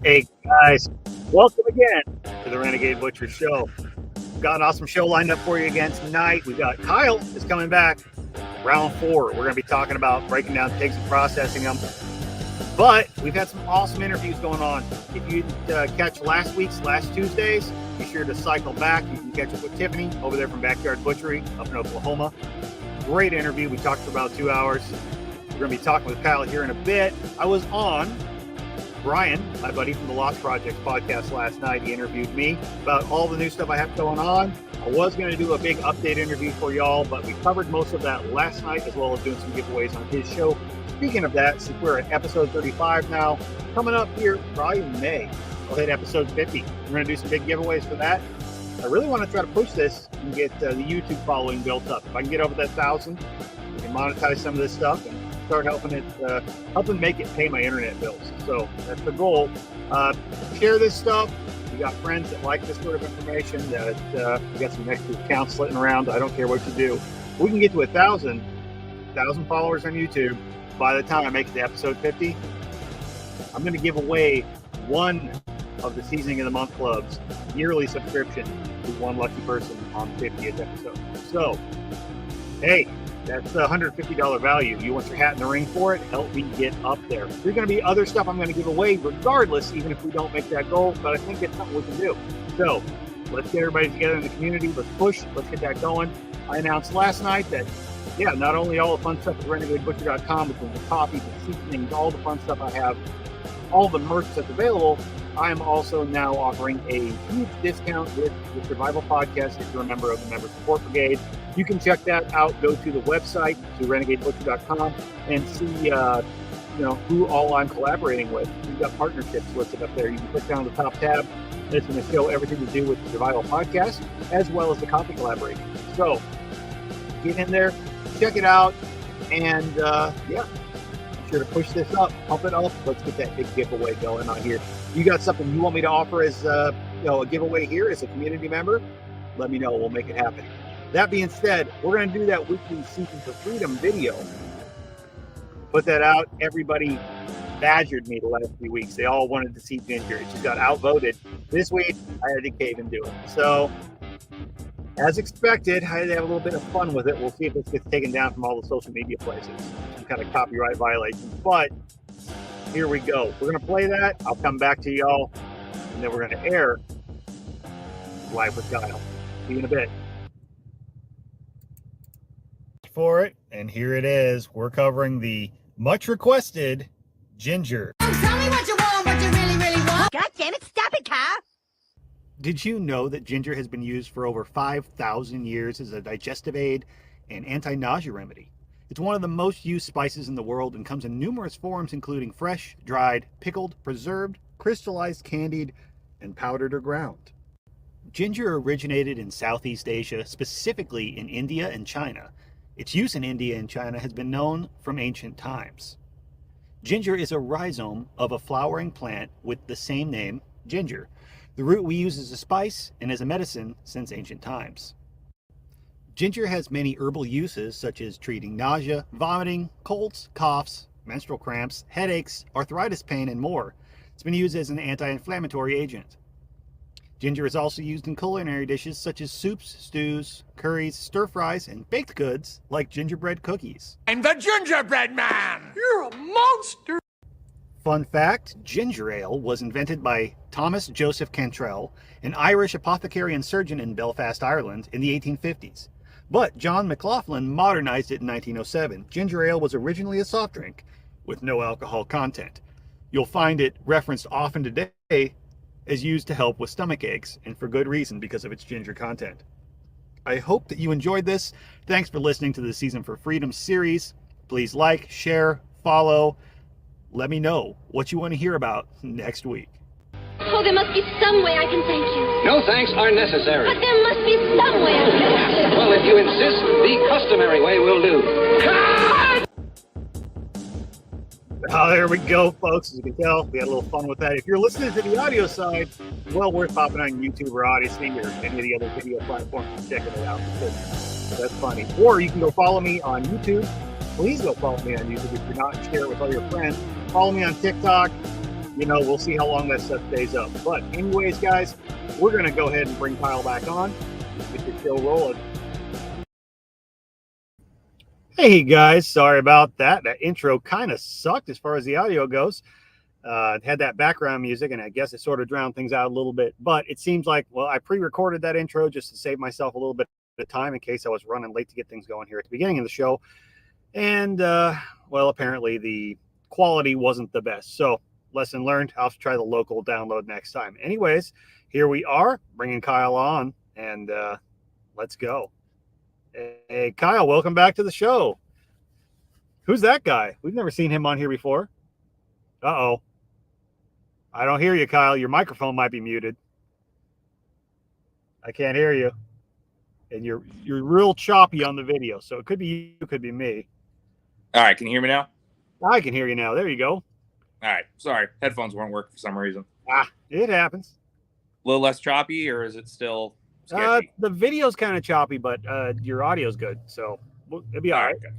Hey guys, welcome again to the Renegade Butcher Show. We've got an awesome show lined up for you again tonight. We got Kyle is coming back, round 4. We're going to be talking about breaking down pigs and processing them. But we've had some awesome interviews going on. If you catch last Tuesdays, be sure to cycle back. You can catch up with Tiffany over there from Backyard Butchery up in Oklahoma. Great interview. We talked for about 2 hours. We're going to be talking with Kyle here in a bit. I was on Brian, my buddy from the Lost Projects podcast last night. He interviewed me about all the new stuff I have going on. I was going to do a big update interview for y'all, but we covered most of that last night, as well as doing some giveaways on his show. Speaking of that, since we're at episode 35 now, coming up here probably in May, we'll hit episode 50. We're going to do some big giveaways for that. I really want to try to push this and get the YouTube following built up. If I can get over that 1,000, we can monetize some of this stuff and start helping make it pay my internet bills. So that's the goal. Share this stuff. You got friends that like this sort of information. That we got some extra accounts sitting around. I don't care what you do. We can get to 1,000 followers on YouTube. By the time I make it to episode 50, I'm going to give away one of the Seasoning of the Month Club's yearly subscription to one lucky person on the 50th episode. So, hey, that's a $150 value. You want your hat in the ring for it? Help me get up there. There's going to be other stuff I'm going to give away regardless, even if we don't make that goal, but I think it's something we can do. So let's get everybody together in the community. Let's push. Let's get that going. I announced last night that, yeah, not only all the fun stuff at renegadebutcher.com, but the coffee, the seasonings, all the fun stuff I have, all the merch that's available, I'm also now offering a huge discount with the Survival Podcast if you're a member of the Member Support Brigade. You can check that out. Go to the website, to renegadebutcher.com, and see who all I'm collaborating with. We've got partnerships listed up there. You can click down the top tab. It's going to show everything to do with the Survival Podcast, as well as the coffee collaboration. So get in there, check it out, and be sure to push this up, pump it up. Let's get that big giveaway going on here. You got something you want me to offer as a giveaway here as a community member? Let me know. We'll make it happen. That being said, we're going to do that weekly Seeking for Freedom video. Put that out. Everybody badgered me the last few weeks. They all wanted to see Ginger. It just got outvoted. This week, I had to cave and do it. So, as expected, I had to have a little bit of fun with it. We'll see if this gets taken down from all the social media places. Some kind of copyright violations. But here we go. We're going to play that. I'll come back to y'all. And then we're going to air Live with Kyle. See you in a bit. For it, and here it is. We're covering the much requested Ginger. Tell me what you want, what you really, really want. God damn it, stop it, Kyle! Did you know that ginger has been used for over 5,000 years as a digestive aid and anti-nausea remedy? It's one of the most used spices in the world and comes in numerous forms, including fresh, dried, pickled, preserved, crystallized, candied, and powdered or ground. Ginger originated in Southeast Asia, specifically in India and China. Its use in India and China has been known from ancient times. Ginger is a rhizome of a flowering plant with the same name, ginger. The root we use as a spice and as a medicine since ancient times. Ginger has many herbal uses such as treating nausea, vomiting, colds, coughs, menstrual cramps, headaches, arthritis pain, and more. It's been used as an anti-inflammatory agent. Ginger is also used in culinary dishes such as soups, stews, curries, stir-fries, and baked goods like gingerbread cookies. I'm the gingerbread man! You're a monster! Fun fact, ginger ale was invented by Thomas Joseph Cantrell, an Irish apothecary and surgeon in Belfast, Ireland, in the 1850s. But John McLaughlin modernized it in 1907. Ginger ale was originally a soft drink with no alcohol content. You'll find it referenced often today as used to help with stomach aches, and for good reason because of its ginger content. I hope that you enjoyed this. Thanks for listening to the Season for Freedom series. Please like, share, follow. Let me know what you want to hear about next week. Oh, there must be some way I can thank you. No thanks are necessary. But there must be some way I can thank you. Well, if you insist, the customary way will do. Oh, there we go, folks. As you can tell, we had a little fun with that. If you're listening to the audio side, well worth popping on YouTube or Odyssey or any of the other video platforms and checking it out. That's funny. Or you can go follow me on YouTube. Please go follow me on YouTube if you're not, and share it with all your friends. Follow me on TikTok. we'll see how long that stuff stays up. But anyways, guys, we're going to go ahead and bring Kyle back on. Get the show rolling. Hey, guys. Sorry about that. That intro kind of sucked as far as the audio goes. It had that background music, and I guess it sort of drowned things out a little bit. But it seems like, well, I pre-recorded that intro just to save myself a little bit of time in case I was running late to get things going here at the beginning of the show. And, well, apparently the quality wasn't the best. So, lesson learned. I'll have to try the local download next time. Anyways, here we are, bringing Kyle on, and let's go. Hey, Kyle, welcome back to the show. Who's that guy? We've never seen him on here before. Uh-oh. I don't hear you, Kyle. Your microphone might be muted. I can't hear you. And you're real choppy on the video, so it could be you, it could be me. All right, can you hear me now? I can hear you now. There you go. All right, sorry. Headphones weren't working for some reason. It happens. A little less choppy, or is it still sketchy? The video's kind of choppy, but your audio's good, so it'll be all right. Good.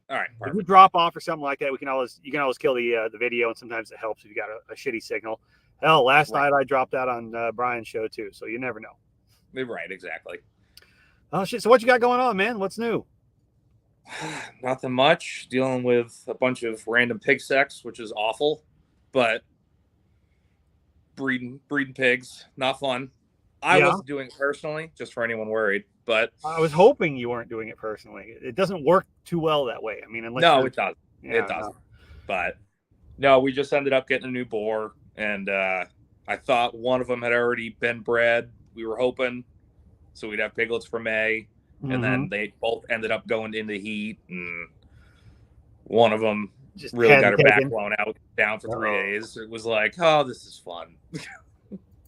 All right, If perfect. we drop off or something like that, you can always kill the video, and sometimes it helps if you got a shitty signal. Hell, last night I dropped out on Brian's show too, so you never know. Right, exactly. Oh shit! So what you got going on, man? What's new? Nothing much. Dealing with a bunch of random pig sex, which is awful, but breeding pigs, not fun. I wasn't doing it personally, just for anyone worried. But I was hoping you weren't doing it personally. It doesn't work too well that way. I mean, unless it doesn't. Yeah, it doesn't. But no, we just ended up getting a new boar, and I thought one of them had already been bred. We were hoping, so we'd have piglets for May, and then they both ended up going into heat, and one of them just really got her back blown out down for 3 days. It was like, oh, this is fun.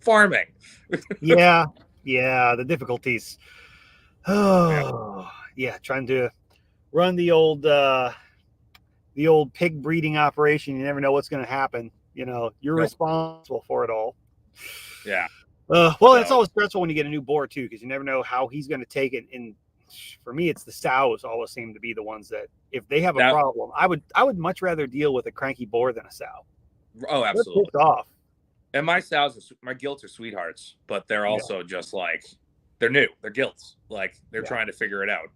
Farming. yeah, the difficulties. Oh, yeah, trying to run the old pig breeding operation. You never know what's going to happen. You're responsible for it all. Yeah. Well, it's always stressful when you get a new boar too, because you never know how he's going to take it. And for me, it's the sows always seem to be the ones that, if they have a problem, I would much rather deal with a cranky boar than a sow. Oh, absolutely. They're off. And my sows, my gilts are sweethearts, but they're also just like, they're new. They're gilts. Like, they're trying to figure it out.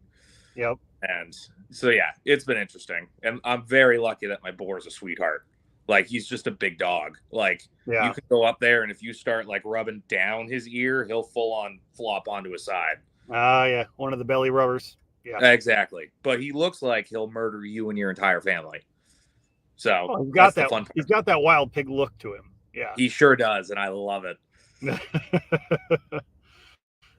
Yep. And so, yeah, it's been interesting. And I'm very lucky that my boar is a sweetheart. Like, he's just a big dog. Like, you can go up there, and if you start, like, rubbing down his ear, he'll full-on flop onto his side. Yeah. One of the belly rubbers. Yeah. Exactly. But he looks like he'll murder you and your entire family. So, he's got that. He's got that wild pig look to him. Yeah. He sure does, and I love it.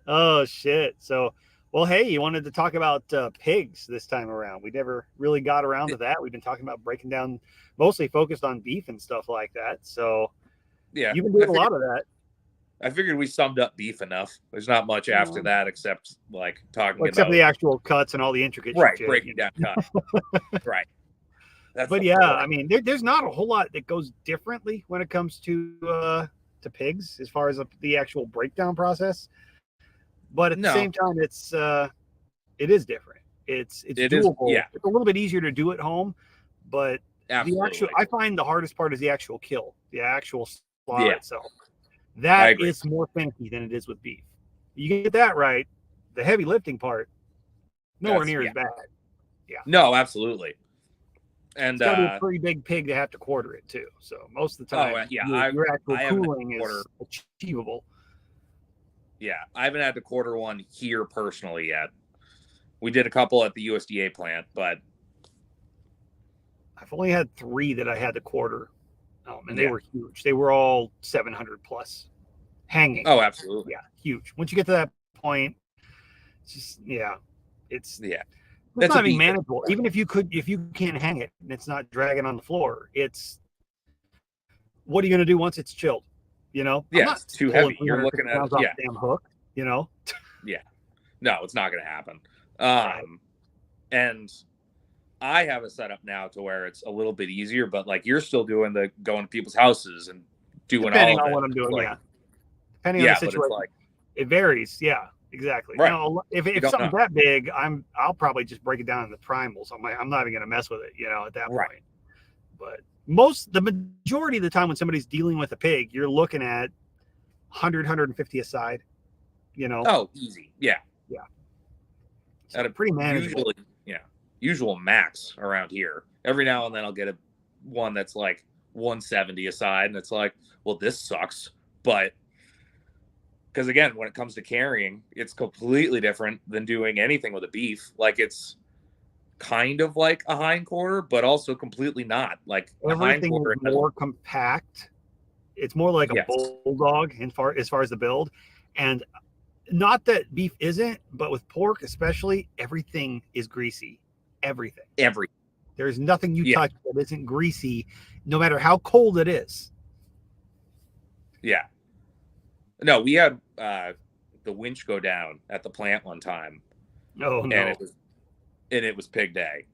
Oh, shit. So, well, hey, you wanted to talk about pigs this time around. We never really got around to that. We've been talking about breaking down, mostly focused on beef and stuff like that. So, yeah, you've been doing a lot of that. I figured we summed up beef enough. There's not much after that except, like, talking except the actual cuts and all the intricate shit. Breaking down cuts. Right. But yeah, I mean, there's not a whole lot that goes differently when it comes to pigs as far as the actual breakdown process. But at the same time, it is different. It's doable. It's a little bit easier to do at home, but I find the hardest part is the actual kill, the actual slaughter itself. That is more finicky than it is with beef. You get that right, the heavy lifting part, nowhere near as bad. Yeah. No, absolutely. And it's got to be a pretty big pig to have to quarter it too. So most of the time, your actual cooling is achievable. Yeah, I haven't had to quarter one here personally yet. We did a couple at the USDA plant, but I've only had 3 that I had to quarter, and they were huge. They were all 700 plus, hanging. Oh, absolutely. Yeah, huge. Once you get to that point, it's just it's that's not even manageable. Even if you can't hang it and it's not dragging on the floor, what are you going to do once it's chilled? It's too heavy. You're looking at damn hook. Yeah, no, it's not going to happen. And I have a setup now to where it's a little bit easier, but like you're still doing the going to people's houses and doing depending all of on it. what I'm doing. Depending on the situation, it varies. Yeah, exactly. Right. If something's that big, I'll probably just break it down into primals. I'm not even going to mess with it. At that point. But the majority of the time when somebody's dealing with a pig, you're looking at 100, 150 a side, you know? Oh, easy. Yeah. Yeah. At a pretty manageable. Usual max around here. Every now and then I'll get one that's like 170 a side, and it's like, well, this sucks. But because again, when it comes to carrying, it's completely different than doing anything with a beef. Like it's kind of like a hindquarter, but also completely not. Like a Everything hindquarter is more compact. It's more like a Yes. bulldog as far as the build. And not that beef isn't, but with pork especially, everything is greasy. Everything. There's nothing you touch that isn't greasy, no matter how cold it is. Yeah. No, we had the winch go down at the plant one time. Oh no. And it was pig day.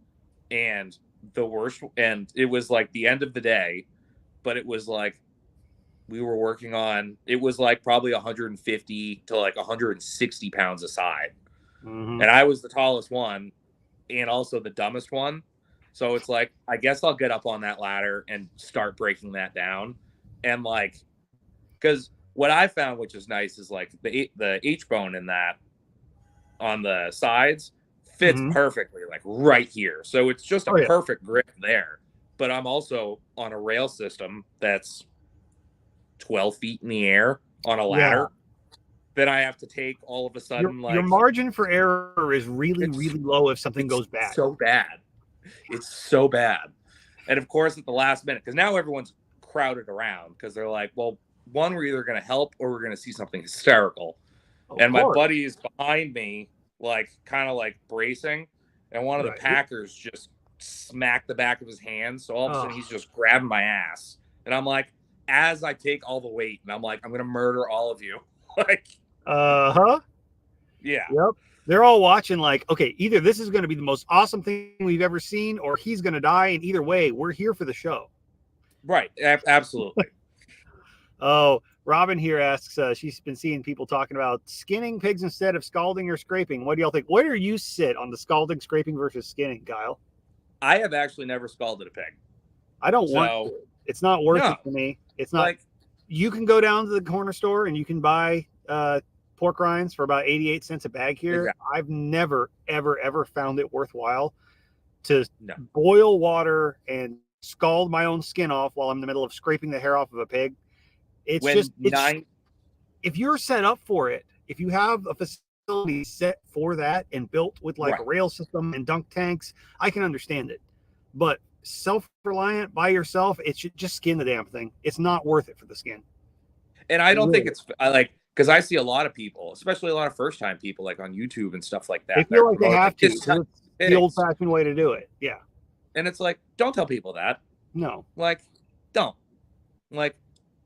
And the worst, and it was like the end of the day, but it was like we were working on, it was like probably 150 to like 160 pounds a side. Mm-hmm. And I was the tallest one and also the dumbest one. So it's like, I guess I'll get up on that ladder and start breaking that down. And like, because what I found, which is nice, is like the H-bone in that on the sides fits perfectly, like right here. So it's just a perfect grip there. But I'm also on a rail system that's 12 feet in the air on a ladder. Then I have to take all of a sudden your margin for error is really low if something goes bad. So bad. It's so bad. And of course at the last minute, because now everyone's crowded around because they're like, well, one, we're either going to help or we're going to see something hysterical. My buddy is behind me, like kind of like bracing, and one of the packers just smacked the back of his hand. So all of a sudden he's just grabbing my ass. And I'm like, as I take all the weight, and I'm like, I'm going to murder all of you. Like, yeah. Yep. They're all watching like, okay, either this is going to be the most awesome thing we've ever seen, or he's going to die. And either way, we're here for the show. Right. Absolutely. Oh, Robin here asks, she's been seeing people talking about skinning pigs instead of scalding or scraping. What do y'all think? Where do you sit on the scalding, scraping versus skinning, Kyle? I have actually never scalded a pig. I don't want to. It's not worth it for me. It's not like, you can go down to the corner store and you can buy pork rinds for about 88 cents a bag here. Exactly. I've never, ever found it worthwhile to boil water and scald my own skin off while I'm in the middle of scraping the hair off of a pig. It's if you're set up for it, if you have a facility set for that and built with like a rail system and dunk tanks, I can understand it. But self-reliant by yourself, it should just skin the damn thing. It's not worth it for the skin. And I don't think because I see a lot of people, especially a lot of first-time people, like on YouTube and stuff like that. They feel like they have to. It's the old-fashioned way to do it. Yeah. And it's like, don't tell people that. No. Like, don't. Like,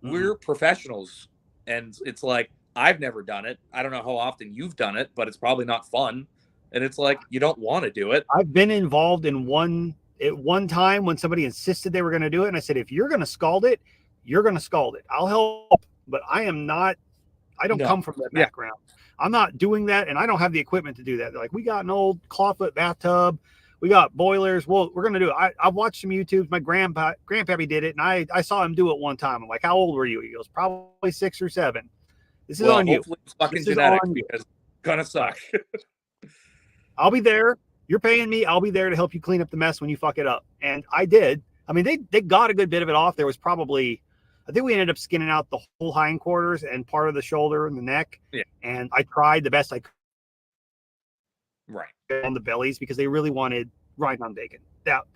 we're professionals. And it's like, I've never done it. I don't know how often you've done it, but it's probably not fun. And it's like, you don't want to do it. I've been involved in one time when somebody insisted they were going to do it. And I said, if you're going to scald it, you're going to scald it. I'll help, but I don't come from that background. I'm not doing that. And I don't have the equipment to do that. They're like, we got an old clawfoot bathtub. We got boilers. Well, we're going to do it. I've watched some YouTubes. My grandpappy did it. And I saw him do it one time. I'm like, how old were you? He goes, probably 6 or 7. This is on you. It's fucking genetic because it's gonna suck. I'll be there. You're paying me. I'll be there to help you clean up the mess when you fuck it up. And I did. I mean, they got a good bit of it off. There was probably, I think we ended up skinning out the whole hindquarters and part of the shoulder and the neck. Yeah. And I tried the best I could. Right. On the bellies because they really wanted rind on bacon.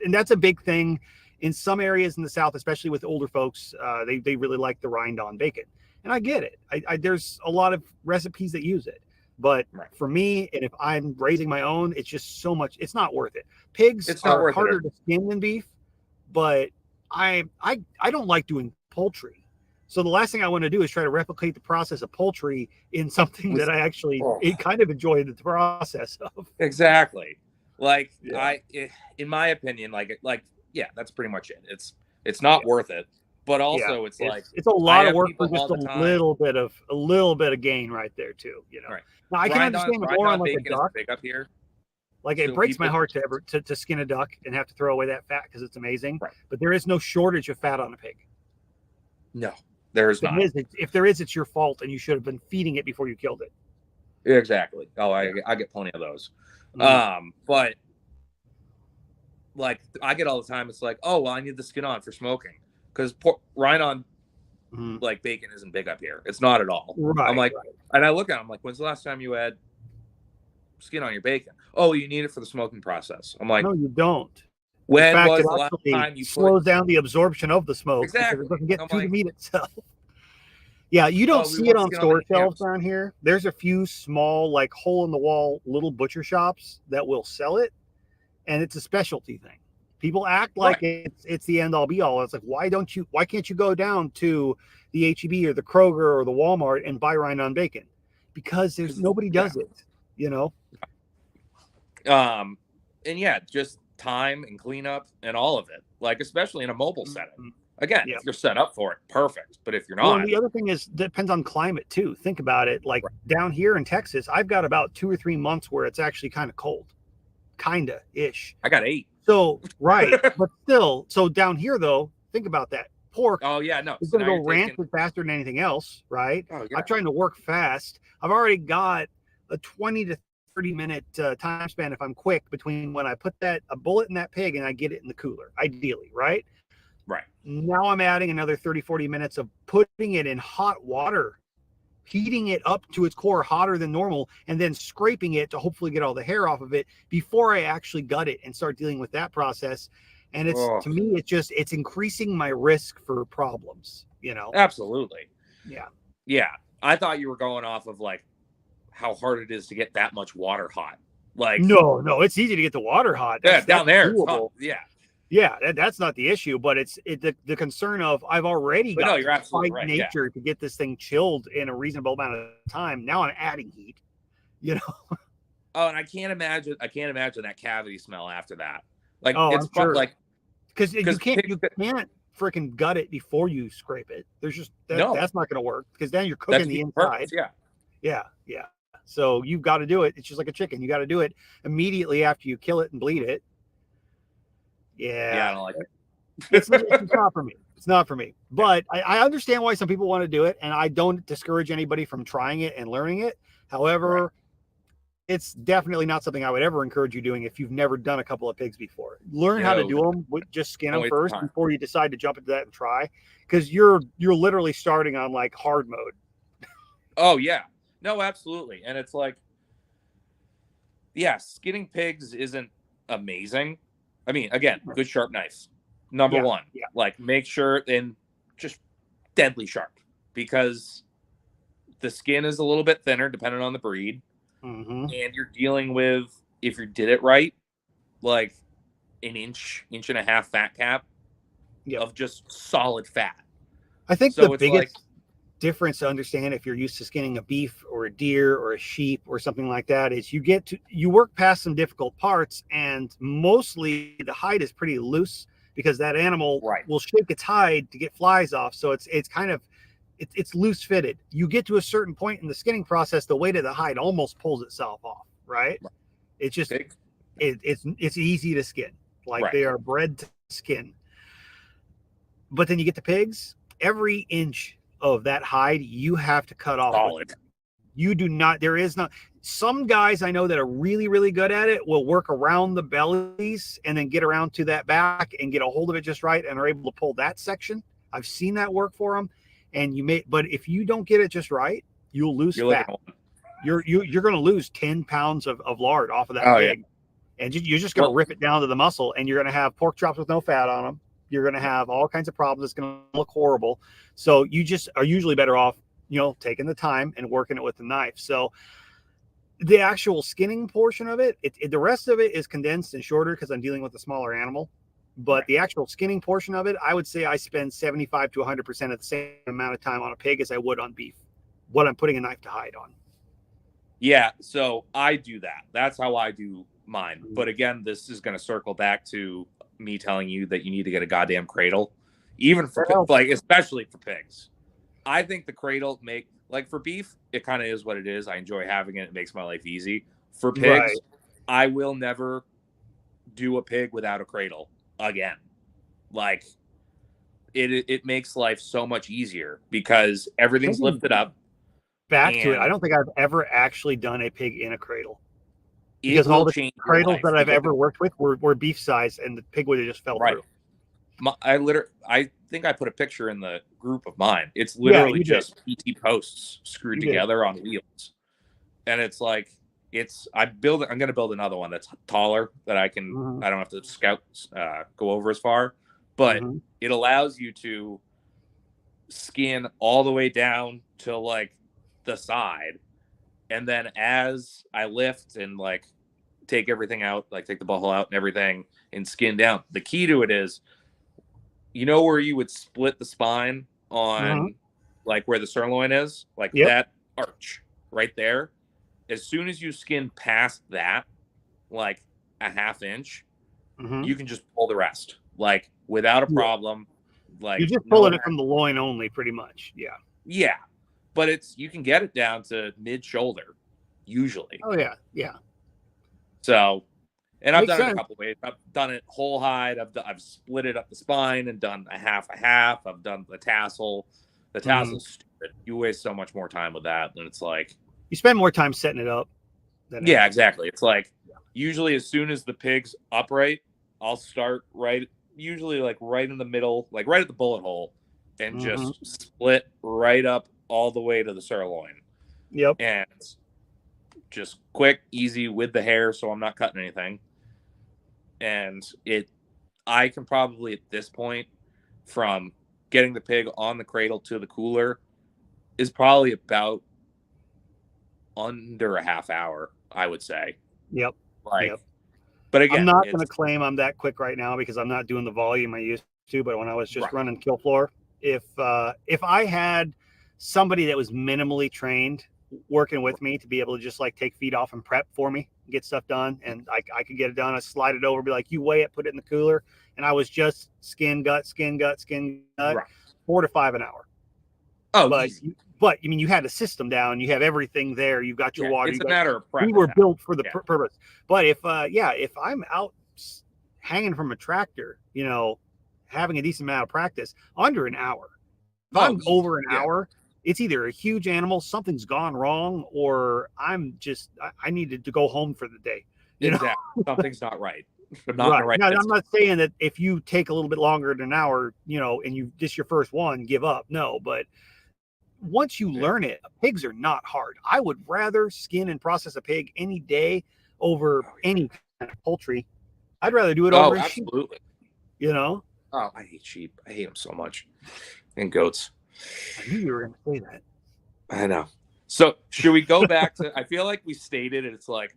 And that's a big thing in some areas in the South, especially with older folks. They really like the rind on bacon. And I get it. There's a lot of recipes that use it. But for me, and if I'm raising my own, it's just so much. It's not worth it. Pigs are harder to skin than beef, but I don't like doing poultry. So the last thing I want to do is try to replicate the process of poultry in something that I actually kind of enjoy the process of. Exactly. Like in my opinion, that's pretty much it. It's not worth it. But also, it's a lot of work for just a little bit of gain right there too. You know, right. Now I can understand more on like a duck. Big up here. Like it So breaks my people- heart to ever to skin a duck and have to throw away that fat because it's amazing. Right. But there is no shortage of fat on a pig. No, there's not. If there is, it's your fault, and you should have been feeding it before you killed it. Exactly. Oh, I get plenty of those. Mhm. But like I get all the time. It's like, oh, well, I need the skin on for smoking because Rhino Mhm. like bacon isn't big up here. It's not at all. Right, I'm like, right. and I look at him like, when's the last time you had skin on your bacon? Oh, you need it for the smoking process. I'm like, No, you don't. when In fact, was it the last actually time you slows down the absorption of the smoke Exactly. because it doesn't get I'm to the like- meat itself. Yeah, you don't Oh, we see it want on skin on store the shelves hams. around here. There's a few small, like hole in the wall little butcher shops that will sell it, and it's a specialty thing. People act like it's the end all be all. It's like why can't you go down to the HEB or the Kroger or the Walmart and buy Rhinon bacon? Because nobody does it, you know. And yeah, just time and cleanup and all of it. Like especially in a mobile setting. Again, Yeah. if you're set up for it, perfect. But if you're Well, not, and the other thing is depends on climate too. Think about it. Like down here in Texas, I've got about 2 or 3 months where it's actually kind of cold, kinda ish. I got 8. So right, but still. So down here though, think about that. Pork Oh yeah, no. is So going to now go you're taking- rancid faster than anything else, right? Oh, yeah. I'm trying to work fast. I've already got a 20 to 30-minute time span if I'm quick between when I put a bullet in that pig and I get it in the cooler, ideally, right? Right. Now I'm adding another 30, 40 minutes of putting it in hot water, heating it up to its core hotter than normal, and then scraping it to hopefully get all the hair off of it before I actually gut it and start dealing with that process. And to me, it's increasing my risk for problems, you know? Absolutely. Yeah. Yeah. I thought you were going off of like how hard it is to get that much water hot. Like No, it's easy to get the water hot. down there. It's doable. hot. Yeah. Yeah, that's not the issue, but the concern of I've already But got no, you're to absolutely fight right, nature to get this thing chilled in a reasonable amount of time. Now I'm adding heat, you know. Oh, and I can't imagine that cavity smell after that. Like Oh, it's I'm sure. like Because you can't pig- freaking gut it before you scrape it. There's just No. that's not going to work because then you're that's cooking the the inside. purpose, yeah. Yeah. So you've got to do it. It's just like a chicken. You got to do it immediately after you kill it and bleed it. Yeah, I don't like it. It's not for me. It's not for me. But I understand why some people want to do it, and I don't discourage anybody from trying it and learning it. However, it's definitely not something I would ever encourage you doing if you've never done a couple of pigs before. Learn how to do them. Just skin them Don't waste first time. before you decide to jump into that and try, because you're literally starting on like hard mode. Oh yeah. No, absolutely. And it's like, yeah, skinning pigs isn't amazing. I mean, again, good sharp knife. Number one. Yeah. Like make sure and just deadly sharp because the skin is a little bit thinner depending on the breed. Mm-hmm. And you're dealing with, if you did it right, like an inch and a half fat cap of just solid fat. I think So the it's biggest difference to understand if you're used to skinning a beef or a deer or a sheep or something like that is you work past some difficult parts, and mostly the hide is pretty loose because that animal will shake its hide to get flies off. So it's kind of it's loose fitted. You get to a certain point in the skinning process, the weight of the hide almost pulls itself off, right? It's just it's easy to skin. Like they are bred to skin. But then you get the pigs, every inch of that hide you have to cut off. Solid. You do not, there is not. Some guys I know that are really, really good at it will work around the bellies and then get around to that back and get a hold of it just right and are able to pull that section. I've seen that work for them. And but if you don't get it just right, you'll lose fat. You're going to lose 10 pounds of lard off of that pig. Yeah. And you're just going to rip it down to the muscle, and you're going to have pork chops with no fat on them. You're going to have all kinds of problems. It's going to look horrible. So you just are usually better off, taking the time and working it with the knife. So the actual skinning portion of it, the rest of it is condensed and shorter because I'm dealing with a smaller animal. But the actual skinning portion of it, I would say I spend 75 to 100% of the same amount of time on a pig as I would on beef, what I'm putting a knife to hide on. Yeah, so I do that. That's how I do mine. But again, this is going to circle back to me telling you that you need to get a goddamn cradle, even for especially for pigs. I think the cradle for beef, it kind of is what it is. I enjoy having it. It makes my life easy. For pigs, I will never do a pig without a cradle again. Like it makes life so much easier because everything's lifted up. Back to it. And I don't think I've ever actually done a pig in a cradle. it Because all will the change your cradles life that I've because- ever worked with were beef size, and the pig would have just fell Right. through. I think I put a picture in the group of mine. It's Yeah, literally you did. just PT posts screwed You did. together on wheels. And it's like I'm going to build another one that's taller that I can Mhm. I don't have to go over as far, but Mhm. it allows you to skin all the way down to like the side. And then as I lift and like take everything out, like take the butthole out and everything and skin down. The key to it is, you know, where you would split the spine on like where the sirloin is, like Yep. that arch right there. As soon as you skin past that, like a half inch, Mhm. you can just pull the rest, like without a Yeah. problem. Like You're just no pulling it hassle. from the loin only, pretty much. Yeah. Yeah, but you can get it down to mid shoulder usually. Oh yeah. Yeah. So, and I've Makes done it sense. a couple ways. I've done it whole hide. I've split it up the spine and done a half. I've done the tassel. The tassel's stupid. You waste so much more time with that, and it's like, You spend more time setting it up than yeah, anything. exactly. It's like usually as soon as the pig's upright, I'll start usually like right in the middle, like right at the bullet hole, and just split right up all the way to the sirloin. Yep. And just quick, easy with the hair, so I'm not cutting anything. And I can probably at this point, from getting the pig on the cradle to the cooler, is probably about under a half hour, I would say. Yep. Like, Yep. but again, I'm not going to claim I'm that quick right now because I'm not doing the volume I used to. But when I was just running kill floor, if I had somebody that was minimally trained working with me to be able to just like take feet off and prep for me, get stuff done, and I could get it done. I slide it over, be like, you weigh it, put it in the cooler, and I was just skin gut, 4 to 5 an hour. Oh, but easy. But I mean, you had a system down, you have everything there, you've got your water. It's a matter of prep. We were built for the purpose. But if I'm out hanging from a tractor, you know, having a decent amount of practice, under an hour. If I'm over an hour, it's either a huge animal, something's gone wrong, or I needed to go home for the day. You know? Something's not right. But not in the right. Now, I'm not saying that if you take a little bit longer than an hour, you know, and this your first one, give up. No, but once you learn it, pigs are not hard. I would rather skin and process a pig any day over any kind of poultry. I'd rather do it over a sheep. Absolutely. You know? Oh, I hate sheep. I hate them so much. And goats. I knew you were going to say that. I know. So should we go back to, I feel like we stated it. It's like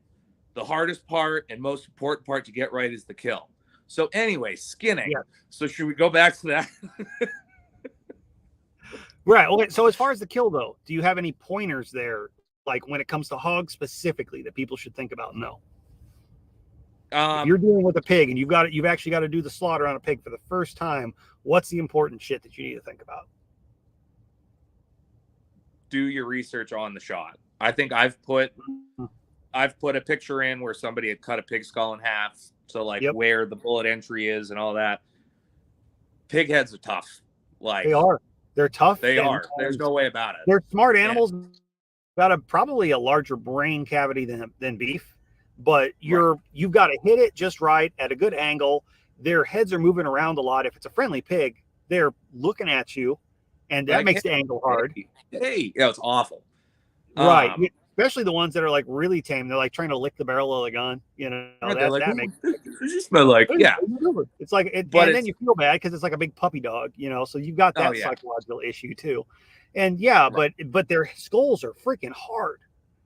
the hardest part and most important part to get right is the kill. So anyway, skinning. Yeah. So should we go back to that? Right. Okay. So as far as the kill, though, do you have any pointers there, like when it comes to hogs specifically, that people should think about? No. If you're dealing with a pig and you've actually got to do the slaughter on a pig for the first time, what's the important shit that you need to think about? Do your research on the shot. I think I've put a picture in where somebody had cut a pig skull in half, so like where the bullet entry is and all that. Pig heads are tough. Like they are. They're tough. They are. There's no way about it. They're smart animals. Got probably a larger brain cavity than beef, but you've got to hit it just right at a good angle. Their heads are moving around a lot. If it's a friendly pig, they're looking at you, and that makes the angle hard. Hey, yeah, it's awful. Right. Especially the ones that are like really tame. They're like trying to lick the barrel of the gun. You know, that makes just like, yeah. It's like, and then you feel bad because it's like a big puppy dog, you know, so you've got that psychological issue too. And but their skulls are freaking hard.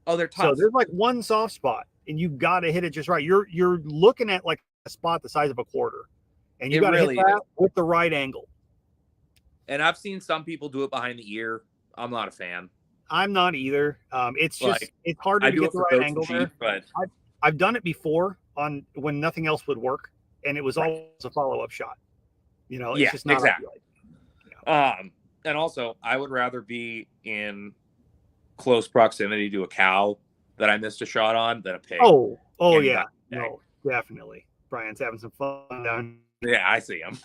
Oh, they're tough. So there's like one soft spot and you've got to hit it just right. You're looking at like a spot the size of a quarter and you got to hit that with the right angle. And I've seen some people do it behind the ear. I'm not a fan. I'm not either. It's just it's hard to get the right angle there. But I've done it before on when nothing else would work, and it was always a follow-up shot. You know, it's just not exactly. Ideal. And also, I would rather be in close proximity to a cow that I missed a shot on than a pig. Oh Oh any yeah, day. no, definitely. Brian's having some fun down. Yeah, I see him.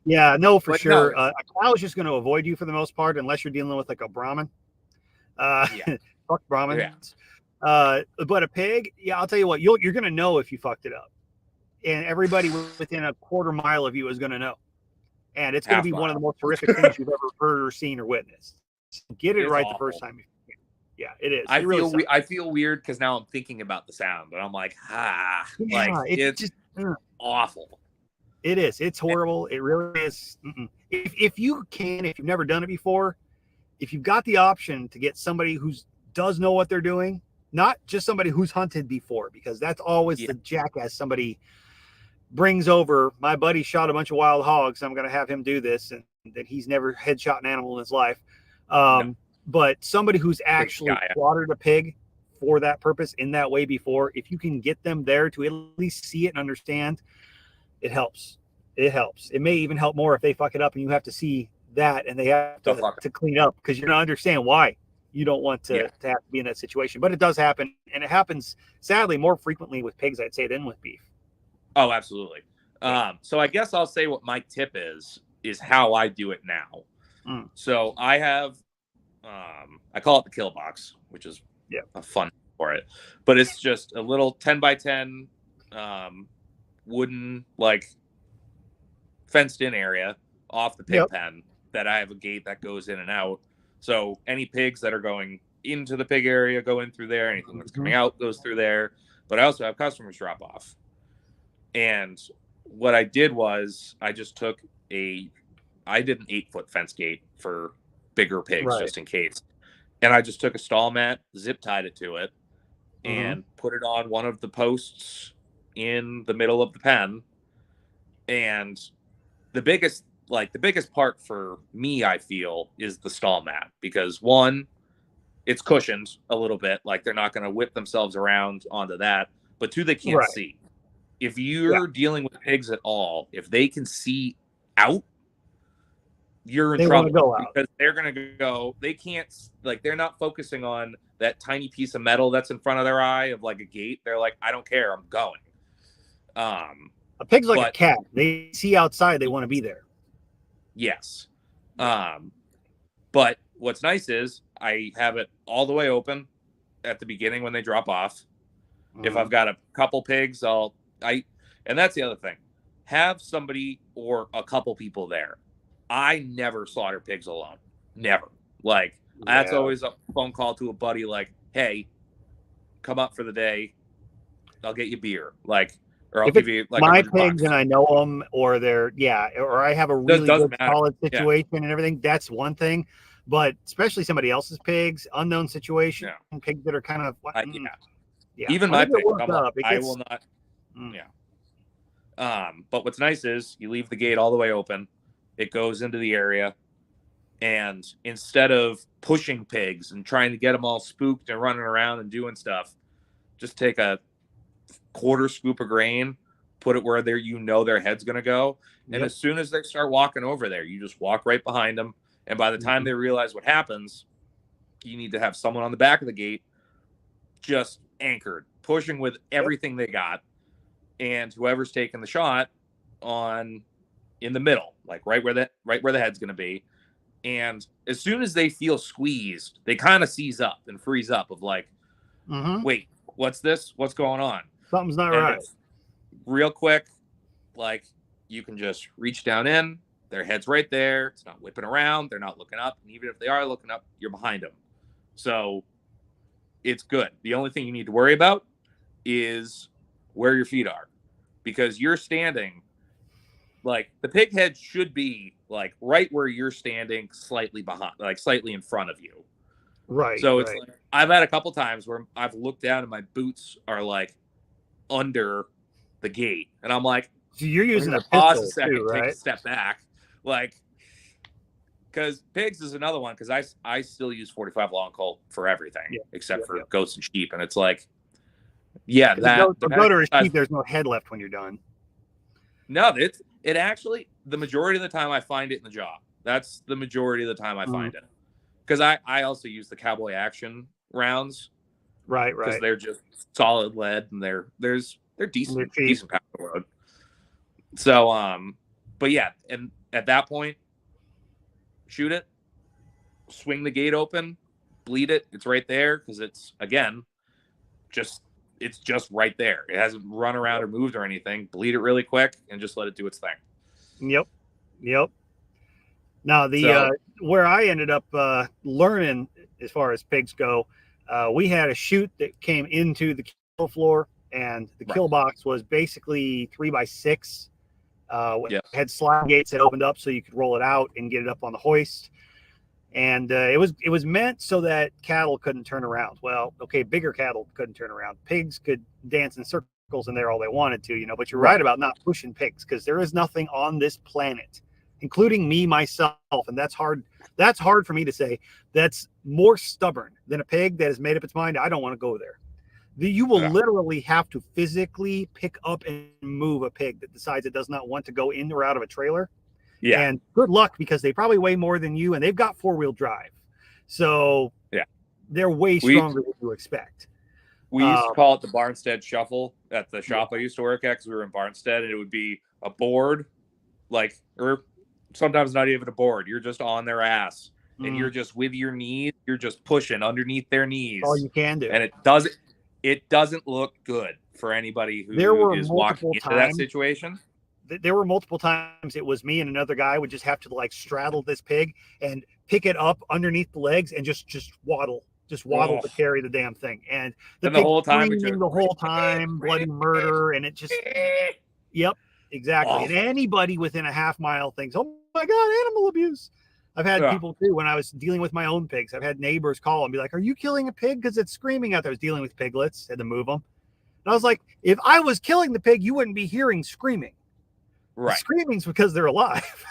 Yeah, no, for But sure. no, A cow is just going to avoid you for the most part, unless you're dealing with like a Brahmin. Yeah. Fuck Brahmins. But a pig, yeah, I'll tell you what, you're going to know if you fucked it up, and everybody within a quarter mile of you is going to know, and it's going to Half be one of the mile. most horrific things you've ever heard or seen or witnessed. Get it It's right awful. the first time. Yeah, it is. I It really feel sucks. I feel weird because now I'm thinking about the sound, but I'm like, like Yeah, it's just awful. it is. It's horrible. It really is. If you can, if you've never done it before, if you've got the option to get somebody who does know what they're doing, not just somebody who's hunted before, because that's always the jackass somebody brings over. My buddy shot a bunch of wild hogs. I'm going to have him do this, and that he's never headshot an animal in his life. But somebody who's actually slaughtered a pig for that purpose in that way before, if you can get them there to at least see it and understand, it helps. It helps. It may even help more if they fuck it up and you have to see that and they have to clean up, because you're going to understand why you don't want to have to be in that situation. But it does happen, and it happens sadly more frequently with pigs, I'd say, than with beef. Oh, absolutely. So I guess I'll say what my tip is how I do it now. So I have I call it the kill box, which is a fun for it, but it's just a little 10 by 10 wooden, like, fenced in area off the pig pen that I have a gate that goes in and out. So any pigs that are going into the pig area go in through there. Anything that's coming out goes through there. But I also have customers drop off. And what I did was I just took I did an 8-foot fence gate for bigger pigs just in case. And I just took a stall mat, zip tied it to it, and put it on one of the posts in the middle of the pen. And the biggest part for me, I feel, is the stall mat, because one, it's cushioned a little bit, like they're not going to whip themselves around onto that, but two, they can't see. If you're dealing with pigs at all, if they can see out, you're in trouble, because they're going to go, they can't, like, they're not focusing on that tiny piece of metal that's in front of their eye of like a gate. They're like, I don't care, I'm going. A pig's like a cat. They see outside, they want to be there. Yes. But what's nice is I have it all the way open at the beginning when they drop off. If I've got a couple pigs, and that's the other thing. Have somebody or a couple people there. I never slaughter pigs alone. Never. Like, that's always a phone call to a buddy, like, hey, come up for the day. I'll get you beer. Like, or I'll give you like my pigs and I know them, or they're or I have a really good solid situation and everything. That's one thing, but especially somebody else's pigs, unknown situation, pigs that are kind of even my pigs, I will not. But what's nice is you leave the gate all the way open. It goes into the area, and instead of pushing pigs and trying to get them all spooked and running around and doing stuff, just take a quarter scoop of grain, put it where their head's going to go, and as soon as they start walking over there, you just walk right behind them, and by the time they realize what happens, you need to have someone on the back of the gate just anchored, pushing with everything they got, and whoever's taking the shot in the middle, like right where the head's going to be. And as soon as they feel squeezed, they kind of seize up and freeze up of like, wait, what's this? What's going on? Something's not right. Real quick, like, you can just reach down in, their head's right there. It's not whipping around. They're not looking up. And even if they are looking up, you're behind them. So it's good. The only thing you need to worry about is where your feet are, because you're standing, like, the pig head should be like right where you're standing, slightly behind, like slightly in front of you. Right. So it's like, I've had a couple times where I've looked down and my boots are like under the gate, and I'm like, so you're using a pause pistol a second, too, right? take a step back, like, because pigs is another one, because I still use 45 long Colt for everything except for goats and sheep, and it's like, the goat or sheep, there's no head left when you're done. No, it actually, the majority of the time I find it in the jaw. That's the majority of the time I find it, because I also use the cowboy action rounds, Right, because right. they're just solid lead and they're decent cheap. decent power load. So but yeah, and at that point, shoot it, swing the gate open, bleed it. It's right there because it's just right there. It hasn't run around or moved or anything. Bleed it really quick and just let it do its thing. Yep. Now where I ended up learning as far as pigs go, we had a chute that came into the kill floor, and the kill box was basically 3x6. Had slide gates that opened up so you could roll it out and get it up on the hoist. And it was meant so that cattle couldn't turn around. Well, okay, bigger cattle couldn't turn around. Pigs could dance in circles in there all they wanted to, but you're right about not pushing pigs, because there is nothing on this planet, including me, myself, and that's hard for me to say, that's more stubborn than a pig that has made up its mind, I don't want to go there. You will literally have to physically pick up and move a pig that decides it does not want to go in or out of a trailer. Yeah. And good luck, because they probably weigh more than you, and they've got 4-wheel drive. So they're way stronger than you expect. We used to call it the Barnstead Shuffle at the shop I used to work at, because we were in Barnstead, and it would be a board, or sometimes not even a board. You're just on their ass, and you're just with your knees. You're just pushing underneath their knees. All you can do. And it doesn't look good for anybody who is walking into that situation. There were multiple times it was me and another guy would just have to straddle this pig and pick it up underneath the legs and just waddle to carry the damn thing. And the whole time, bloody murder, and it just, yep, exactly. And anybody within a half-mile thinks, oh my God, animal abuse. I've had people too, when I was dealing with my own pigs, I've had neighbors call and be like, are you killing a pig? Because it's screaming out there. I was dealing with piglets, had to move them. And I was like, if I was killing the pig, you wouldn't be hearing screaming. Right. The screaming's because they're alive.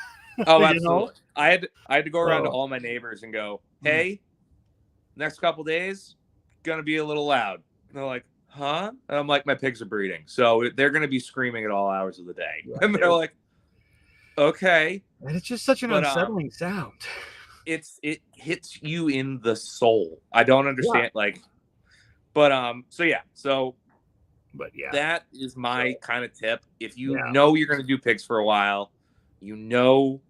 Oh, absolutely. I had to go around to all my neighbors and go, hey, next couple days, gonna be a little loud. And they're like, huh? And I'm like, my pigs are breeding, so they're gonna be screaming at all hours of the day. And they're like, okay. And it's just such an unsettling sound. It hits you in the soul. I don't understand, But that is my kind of tip. If you know you're going to do pigs for a while, you want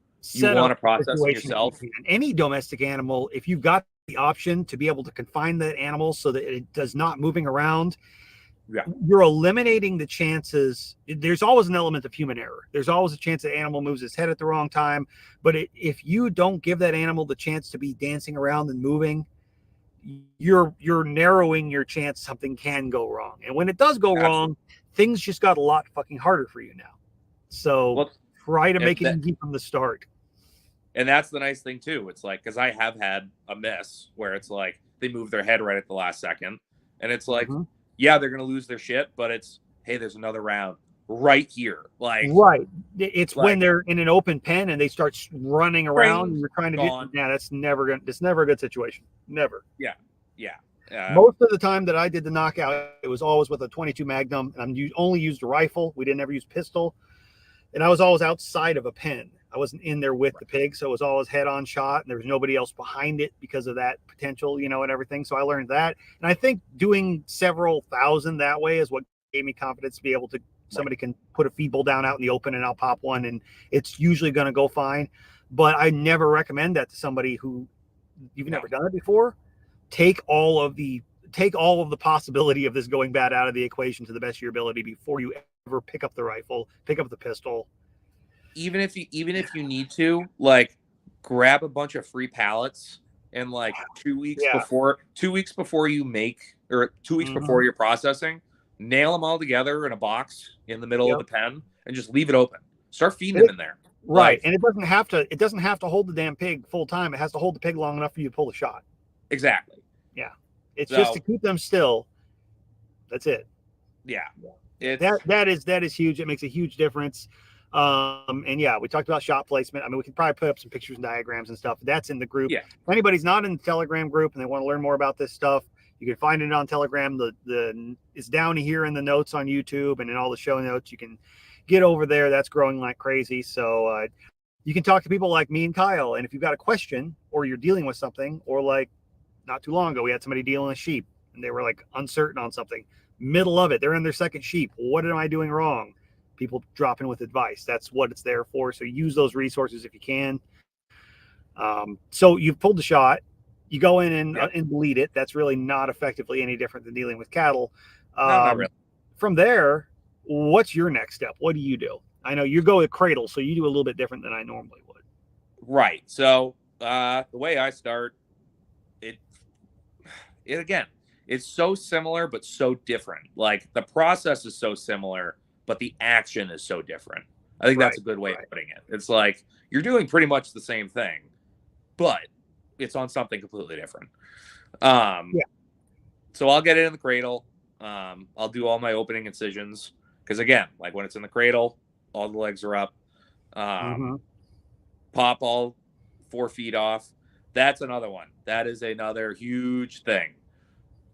to process it yourself. Any domestic animal, if you've got the option to be able to confine that animal so that it does not moving around, you're eliminating the chances. There's always an element of human error. There's always a chance the animal moves its head at the wrong time. But if you don't give that animal the chance to be dancing around and moving, you're narrowing your chance something can go wrong. And when it does go wrong, things just got a lot fucking harder for you now. So try to make it easy from the start. And that's the nice thing too. It's like, because I have had a miss where it's like they move their head right at the last second, and it's like, they're gonna lose their shit, but it's, hey, there's another round right here. It's when they're in an open pen and they start running around and you're trying to that's never a good situation. Never. Most of the time that I did the knockout, it was always with a 22 Magnum, and I only used a rifle. We didn't ever use pistol, and I was always outside of a pen. I wasn't in there with the pig, so it was always head-on shot, and there was nobody else behind it because of that potential, and everything. So I learned that, and I think doing several thousand that way is what gave me confidence to be able to. Somebody can put a feed bull down out in the open, and I'll pop one, and it's usually going to go fine. But I never recommend that to somebody who you've never done it before. Take all of the possibility of this going bad out of the equation to the best of your ability before you ever pick up the rifle, pick up the pistol. Even if you need to, grab a bunch of free pallets and 2 weeks before you make, or 2 weeks before you're processing, nail them all together in a box in the middle of the pen and just leave it open. Start feeding them in there. Right. And it doesn't have to hold the damn pig full time. It has to hold the pig long enough for you to pull the shot. Exactly. Yeah. It's just to keep them still. That's it. Yeah. That is huge. It makes a huge difference. And we talked about shot placement. I mean, we could probably put up some pictures and diagrams and stuff. That's in the group. Yeah. If anybody's not in the Telegram group and they want to learn more about this stuff, you can find it on Telegram. It's down here in the notes on YouTube and in all the show notes. You can get over there. That's growing like crazy. So you can talk to people like me and Kyle. And if you've got a question or you're dealing with something, or not too long ago, we had somebody dealing with sheep. and they were like uncertain on something. Middle of it, they're in their second sheep. What am I doing wrong? People drop in with advice. That's what it's there for. So use those resources if you can. So you've pulled the shot. You go in and bleed it. That's really not effectively any different than dealing with cattle. No, not really. From there, what's your next step? What do you do? I know you go with cradle, so you do a little bit different than I normally would. Right. So the way I start, it again, it's so similar but so different. Like the process is so similar, but the action is so different. I think that's a good way of putting it. It's like you're doing pretty much the same thing, but it's on something completely different. So I'll get it in the cradle. I'll do all my opening incisions because again, like when it's in the cradle, all the legs are up. Pop all 4 feet off. That's another one. That is another huge thing.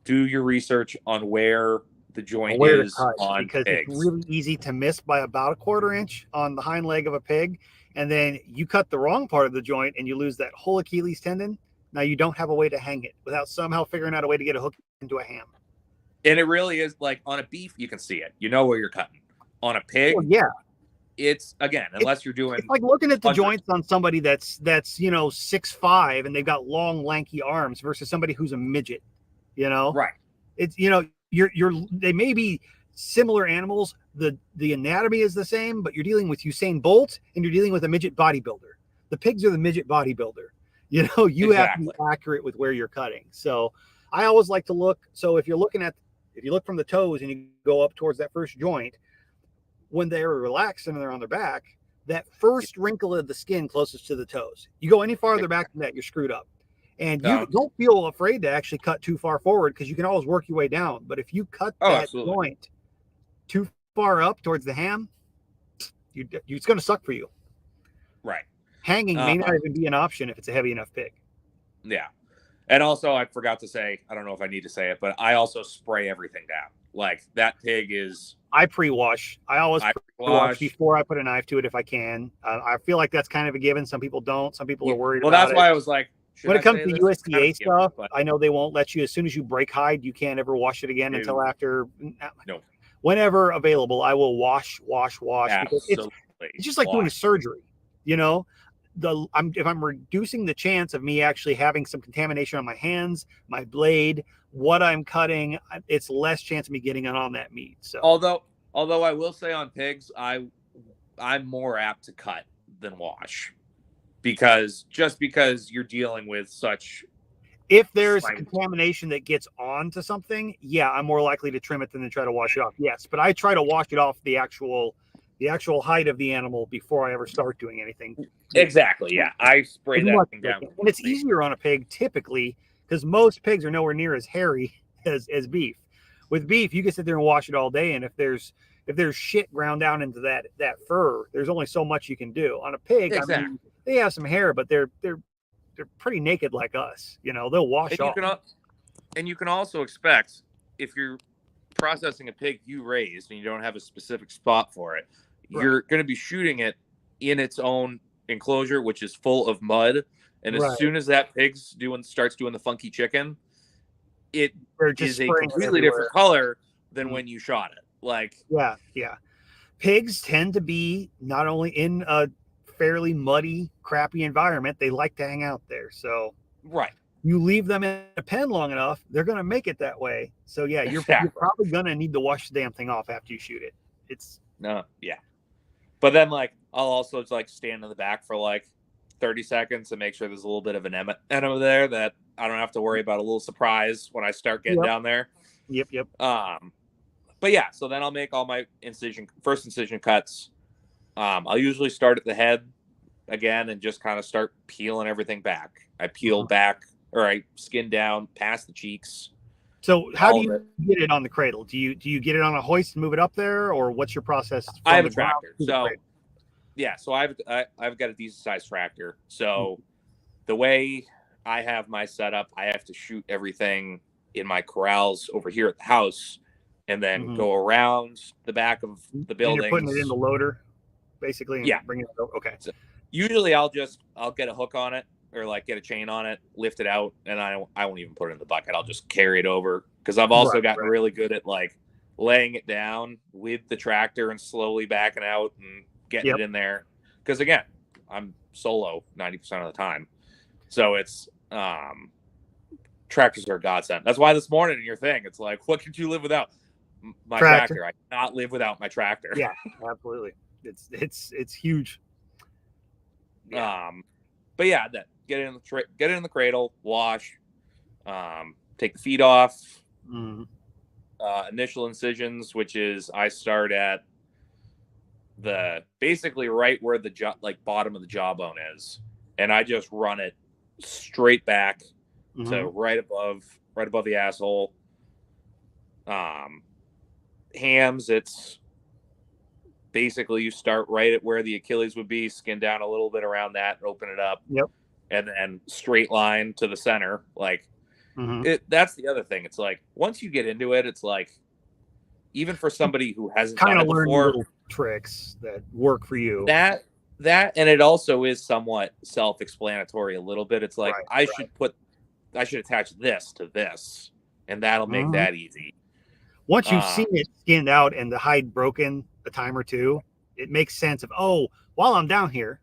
Do your research on where the joint is on because pigs. It's really easy to miss by about 1/4 inch on the hind leg of a pig, and then you cut the wrong part of the joint and you lose that whole Achilles tendon. Now you don't have a way to hang it without somehow figuring out a way to get a hook into a ham. And it really is like on a beef, you can see it. You know where you're cutting. On a pig, it's again, unless you're doing. It's like looking at the joints on somebody that's 6'5" and they've got long, lanky arms versus somebody who's a midget. Right. It's they may be similar animals. The anatomy is the same, but you're dealing with Usain Bolt and you're dealing with a midget bodybuilder. The pigs are the midget bodybuilder. You have to be accurate with where you're cutting. So I always like to look. So if you look from the toes and you go up towards that first joint, when they're relaxed and they're on their back, that first wrinkle of the skin closest to the toes. You go any farther back than that, you're screwed up. And you don't feel afraid to actually cut too far forward because you can always work your way down. But if you cut that joint too far up towards the ham, it's going to suck for you. Right. Hanging may not even be an option if it's a heavy enough pig. Yeah. And also, I forgot to say, I don't know if I need to say it, but I also spray everything down. Like that pig is. I pre-wash. I always pre-wash before I put a knife to it if I can. I feel like that's kind of a given. Some people don't. Some people are worried about it. Well, that's why I was like, when it comes to USDA stuff, I know they won't let you. As soon as you break hide, you can't ever wash it again until after. No. Whenever available, I will wash. Because it's just like doing surgery. If I'm reducing the chance of me actually having some contamination on my hands, my blade, what I'm cutting, it's less chance of me getting it on that meat. So although I will say on pigs, I'm more apt to cut than wash. Because you're dealing with such. If there's contamination that gets onto something, I'm more likely to trim it than to try to wash it off. Yes, but I try to wash it off the actual height of the animal before I ever start doing anything. Exactly. Yeah, I spray that thing down, and it's easier on a pig typically because most pigs are nowhere near as hairy as beef. With beef, you can sit there and wash it all day, and if there's shit ground down into that fur, there's only so much you can do. On a pig, I mean, they have some hair, but they're pretty naked like us. They'll wash off. And you can also expect if you're processing a pig you raised and you don't have a specific spot for it, you're going to be shooting it in its own enclosure, which is full of mud. And as soon as that pig starts doing the funky chicken, it is a completely different color than when you shot it. Like, yeah. Pigs tend to be not only in a fairly muddy, crappy environment, they like to hang out there. So you leave them in a pen long enough, they're going to make it that way. So you're probably going to need to wash the damn thing off after you shoot it. But then like I'll also just like stand in the back for like 30 seconds and make sure there's a little bit of an enema there that I don't have to worry about a little surprise when I start getting down there. Yep. But so then I'll make all my first incision cuts. I'll usually start at the head again and just kind of start peeling everything back. I peel back or I skin down past the cheeks. So how do you get it on the cradle? Do you get it on a hoist and move it up there, or what's your process? I have a tractor. So I've got a decent sized tractor. So the way I have my setup, I have to shoot everything in my corrals over here at the house and then go around the back of the building. You're putting it in the loader, basically. And bring it over. Okay. So usually I'll get a hook on it or like get a chain on it, lift it out, and I won't even put it in the bucket. I'll just carry it over, because I've also Right, gotten right. really good at like laying it down with the tractor and slowly backing out and getting Yep. it in there. Because again, I'm solo 90% of the time, so it's tractors are a godsend. That's why this morning in your thing, it's like, what could you live without? My tractor. I cannot live without my tractor. Yeah, absolutely. It's huge. Yeah. But yeah, that get it in the cradle, wash, take the feet off. Mhm. Initial incisions, which is I start at the basically right where the bottom of the jawbone is, and I just run it straight back to right above the asshole. Hams, it's basically you start right at where the Achilles would be, skin down a little bit around that, open it up, Yep. and then straight line to the center. Like that's the other thing. It's like once you get into it, it's like even for somebody who hasn't kind done of it learn before, little tricks that work for you. that and it also is somewhat self-explanatory a little bit. It's like I should attach this to this, and that'll make that easy. Once you've seen it skinned out and the hide broken a time or two, it makes sense of, oh, while I'm down here,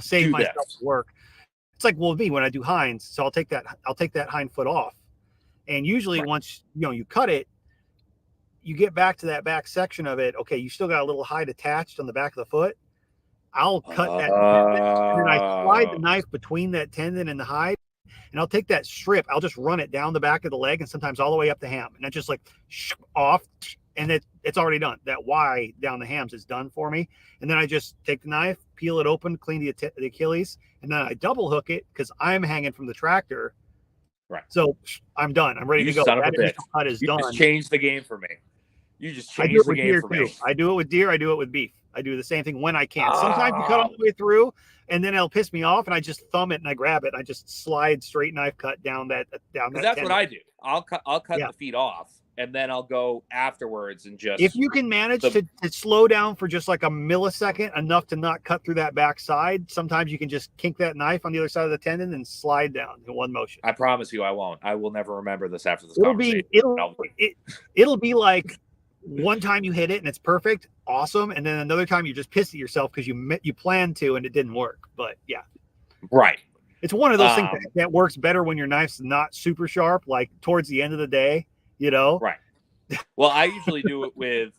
save myself work. It's like, well, me when I do hinds, so I'll take that hind foot off, and usually once you cut it, you get back to that back section of it. Okay, you still got a little hide attached on the back of the foot. I'll cut that tendon, and then I slide the knife between that tendon and the hide, and I'll take that strip. I'll just run it down the back of the leg and sometimes all the way up the ham, and that's just like off, and it's already done. That Y down the hams is done for me, and then I just take the knife, peel it open, clean the Achilles, and then I double hook it because I'm hanging from the tractor. Right. So I'm done. I'm ready to go. Son of that a bitch. Cut is you done. Just changed the game for me. You just I do changed it the with game deer for too. me. I do it with deer. I do it with beef. I do the same thing when I can. Sometimes you cut all the way through, and then it'll piss me off, and I just thumb it and I grab it. And I just slide straight knife cut down that. That's tendon. what I do. I'll cut the feet off, and then I'll go afterwards and just. If you can manage to slow down for just like a millisecond, enough to not cut through that back side, sometimes you can just kink that knife on the other side of the tendon and slide down in one motion. I promise you, I won't. I will never remember this after this It'll conversation. it'll be like one time you hit it and it's perfect, awesome, and then another time you're just pissed at yourself because you planned to and it didn't work. But yeah, right. It's one of those things that works better when your knife's not super sharp, like towards the end of the day, Right. Well, I usually do it with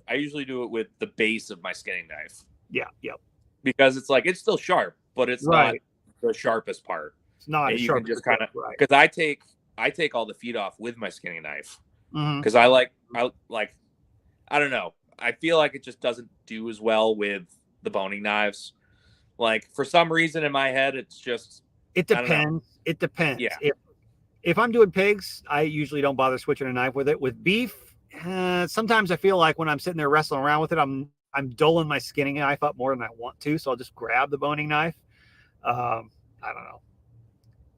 the base of my skinning knife. Yeah. Yep. Because it's like it's still sharp, but it's not the sharpest part. It's not and as you sharp. Can just kind of because I take all the feet off with my skinning knife because I don't know. I feel like it just doesn't do as well with the boning knives. Like for some reason in my head, it's just. It depends. It depends. Yeah. If I'm doing pigs, I usually don't bother switching a knife with it. With beef, sometimes I feel like when I'm sitting there wrestling around with it, I'm dulling my skinning knife up more than I want to. So I'll just grab the boning knife. I don't know.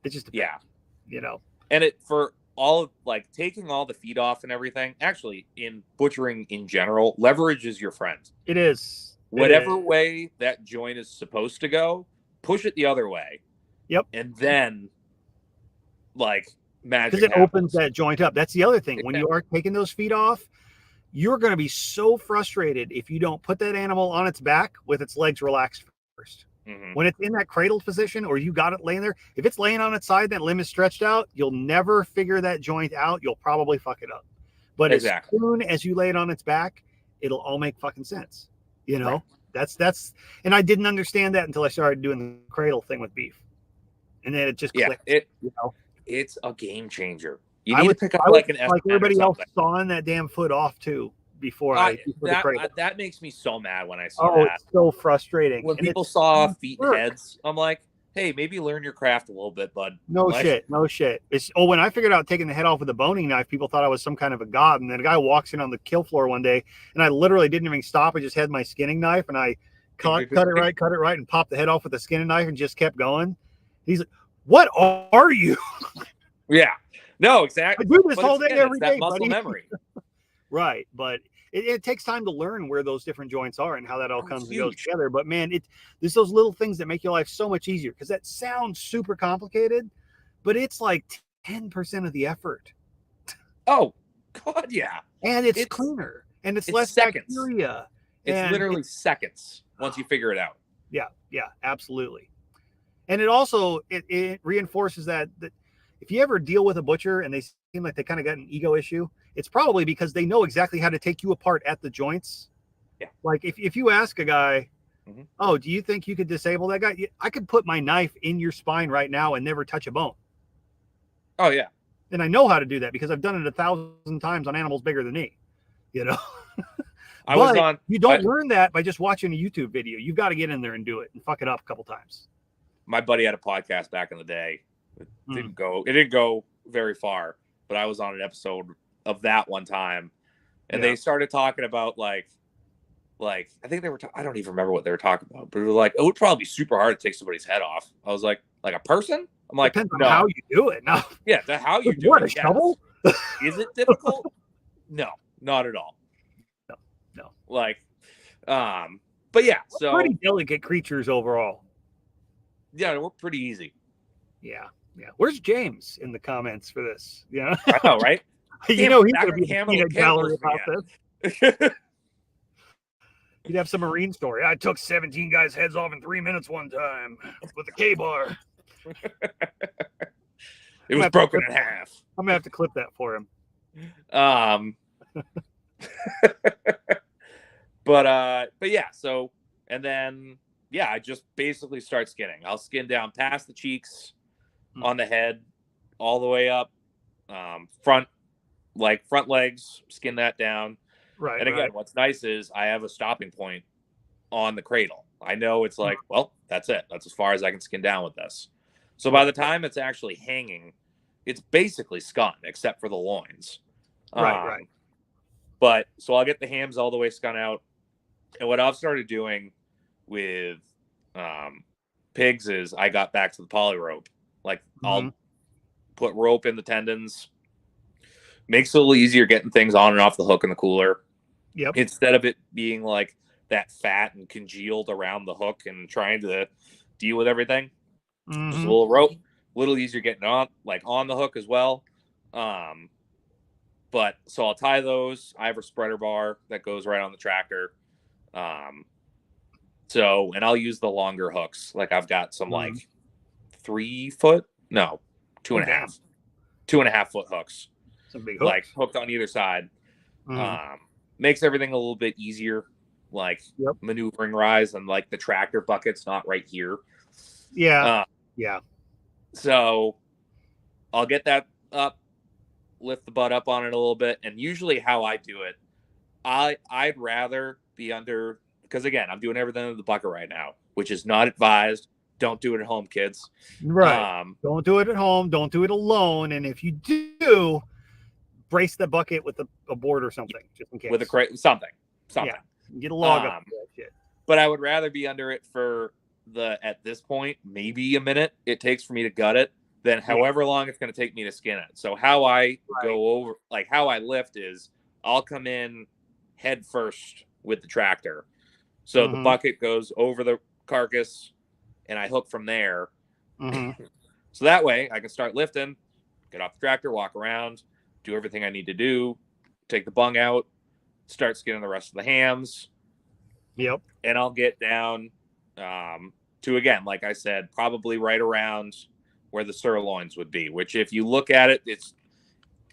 It just depends. Yeah. And it for all of like taking all the feet off and everything. Actually, in butchering in general, leverage is your friend. It is. Whatever way that joint is supposed to go, push it the other way. Yep. And then, like, magic because it happens. opens that joint up. That's the other thing. When you are taking those feet off, you're going to be so frustrated if you don't put that animal on its back with its legs relaxed first. When it's in that cradled position or you got it laying there, if it's laying on its side, that limb is stretched out, you'll never figure that joint out. You'll probably fuck it up. But as soon as you lay it on its back, it'll all make fucking sense. Right. That's, and I didn't understand that until I started doing the cradle thing with beef. And then it just clicked. It's a game changer. You need to pick up like an like everybody else sawing that damn foot off too before that makes me so mad when I see that. It's so frustrating. When people saw feet and heads, I'm like, hey, maybe learn your craft a little bit, bud. No shit. When I figured out taking the head off with a boning knife, people thought I was some kind of a god. And then a guy walks in on the kill floor one day, and I literally didn't even stop. I just had my skinning knife, and I cut it right, and popped the head off with the skinning knife, and just kept going. He's like, "What are you?" Yeah. No, exactly. I do this whole day every day, that muscle buddy. memory. Right, but it takes time to learn where those different joints are and how that all comes and goes together. But man, there's those little things that make your life so much easier, because that sounds super complicated, but it's like 10% of the effort. Oh, God, yeah. And it's cleaner, and it's less seconds. bacteria. It's literally seconds once you figure it out. Yeah, absolutely. And it also it reinforces that if you ever deal with a butcher and they seem like they kind of got an ego issue, it's probably because they know exactly how to take you apart at the joints. Yeah. Like if you ask a guy, oh, do you think you could disable that guy? I could put my knife in your spine right now and never touch a bone. Oh, yeah. And I know how to do that because I've done it 1,000 times on animals bigger than me, you know. You don't learn that by just watching a YouTube video. You've got to get in there and do it and fuck it up a couple times. My buddy had a podcast back in the day. It didn't go very far, but I was on an episode of that one time, and they started talking about like I think they were I don't even remember what they were talking about, but it was like it would probably be super hard to take somebody's head off. I was like a person? I'm like, depends on no. how you do it. No. Yeah, how you do what, it. a shovel? Is it difficult? No, not at all. No. Like, but yeah, so pretty delicate creatures overall. Yeah, we're pretty easy. Yeah. Where's James in the comments for this? Yeah, I know, right? You know he's going to be in a gallery about this. You'd have some marine story. I took 17 guys' heads off in 3 minutes one time with a K-bar. It was broken in half. I'm gonna have to clip that for him. But yeah, so and then I just basically start skinning. I'll skin down past the cheeks, on the head, all the way up, front legs, skin that down. Right. And again, what's nice is I have a stopping point on the cradle. I know it's like, well, that's it. That's as far as I can skin down with this. So by the time it's actually hanging, it's basically skun, except for the loins. Right. But so I'll get the hams all the way skun out. And what I've started doing with pigs is I got back to the poly rope. Like I'll put rope in the tendons. Makes it a little easier getting things on and off the hook in the cooler. Yep. Instead of it being like that fat and congealed around the hook and trying to deal with everything. Just a little rope, a little easier getting on the hook as well. But so I'll tie those. I have a spreader bar that goes right on the tractor. So, and I'll use the longer hooks. Like I've got some like 2.5 foot hooks. Some big hooks. Like hooked on either side. Makes everything a little bit easier, like maneuvering rise, and like the tractor bucket's not right here. Yeah. So I'll get that up, lift the butt up on it a little bit, and usually how I do it, I'd rather be under, because again, I'm doing everything in the bucket right now, which is not advised. Don't do it at home, kids. Right. Don't do it at home. Don't do it alone. And if you do, brace the bucket with a board or something, just in case. With a crate, something. Yeah. Get a log up for that shit. But I would rather be under it for at this point, maybe a minute it takes for me to gut it, than however long it's going to take me to skin it. So how I go over, like how I lift is I'll come in head first with the tractor. So the bucket goes over the carcass and I hook from there. So that way I can start lifting, get off the tractor, walk around, do everything I need to do, take the bung out, start skinning the rest of the hams. Yep. And I'll get down to, again, like I said, probably right around where the sirloins would be, which if you look at it, it's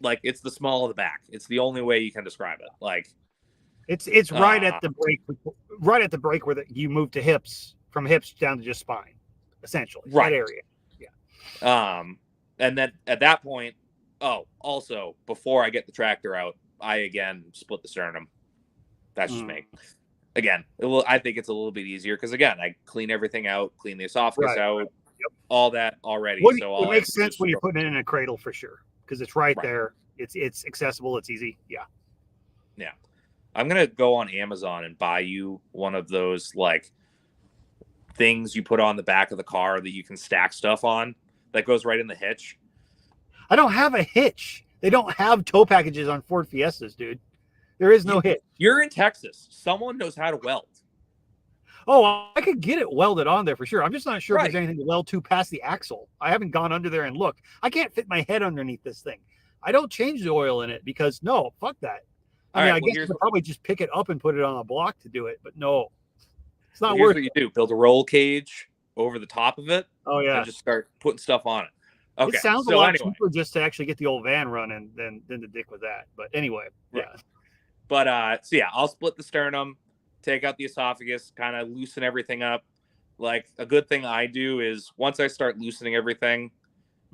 like, it's the small of the back. It's the only way you can describe it. Like it's right at the break where you move to hips, from hips down to just spine, essentially. Right. That area. Yeah. And then at that point, also before I get the tractor out, I again split the sternum. That's just me. Again, I think it's a little bit easier because again, I clean everything out, clean the esophagus out, all that already. It makes sense when you're putting it in a cradle for sure because it's right there. It's accessible. It's easy. Yeah. I'm gonna go on Amazon and buy you one of those like things you put on the back of the car that you can stack stuff on that goes right in the hitch. I don't have a hitch. They don't have tow packages on Ford Fiestas, dude. There is no hitch. You're in Texas. Someone knows how to weld. Oh, I could get it welded on there for sure. I'm just not sure if there's anything to weld to past the axle. I haven't gone under there and looked. I can't fit my head underneath this thing. I don't change the oil in it because no, fuck that. All I right, well, guess you could probably just pick it up and put it on a block to do it, but no, it's not here's worth what you it. do: build a roll cage over the top of it, Oh yeah, and just start putting stuff on it. Okay, it sounds a so lot anyway, cheaper just to actually get the old van running than the dick with that. But anyway, Right. yeah. But so yeah, I'll split the sternum, take out the esophagus, kind of loosen everything up. Like a good thing I do is once I start loosening everything,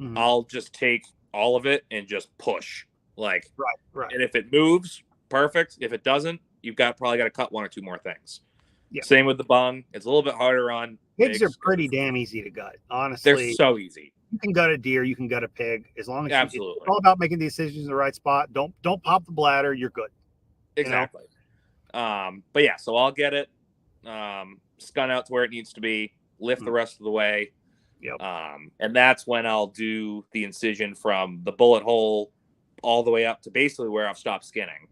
Mhm. I'll just take all of it and just push. Like, Right. and if it moves, perfect. If it doesn't, you've probably got to cut one or two more things. Yeah. Same with the bung. It's a little bit harder on Pigs are pigs. pretty damn easy to gut. They're Honestly, so easy. you can gut a deer, you can gut a pig, as long as it's Absolutely. all about making decisions in the right spot. Don't pop the bladder. You're good. Exactly. But yeah, so I'll get it scun out to where it needs to be, lift the rest of the way. Yep. And that's when I'll do the incision from the bullet hole all the way up to basically where I've stopped skinning.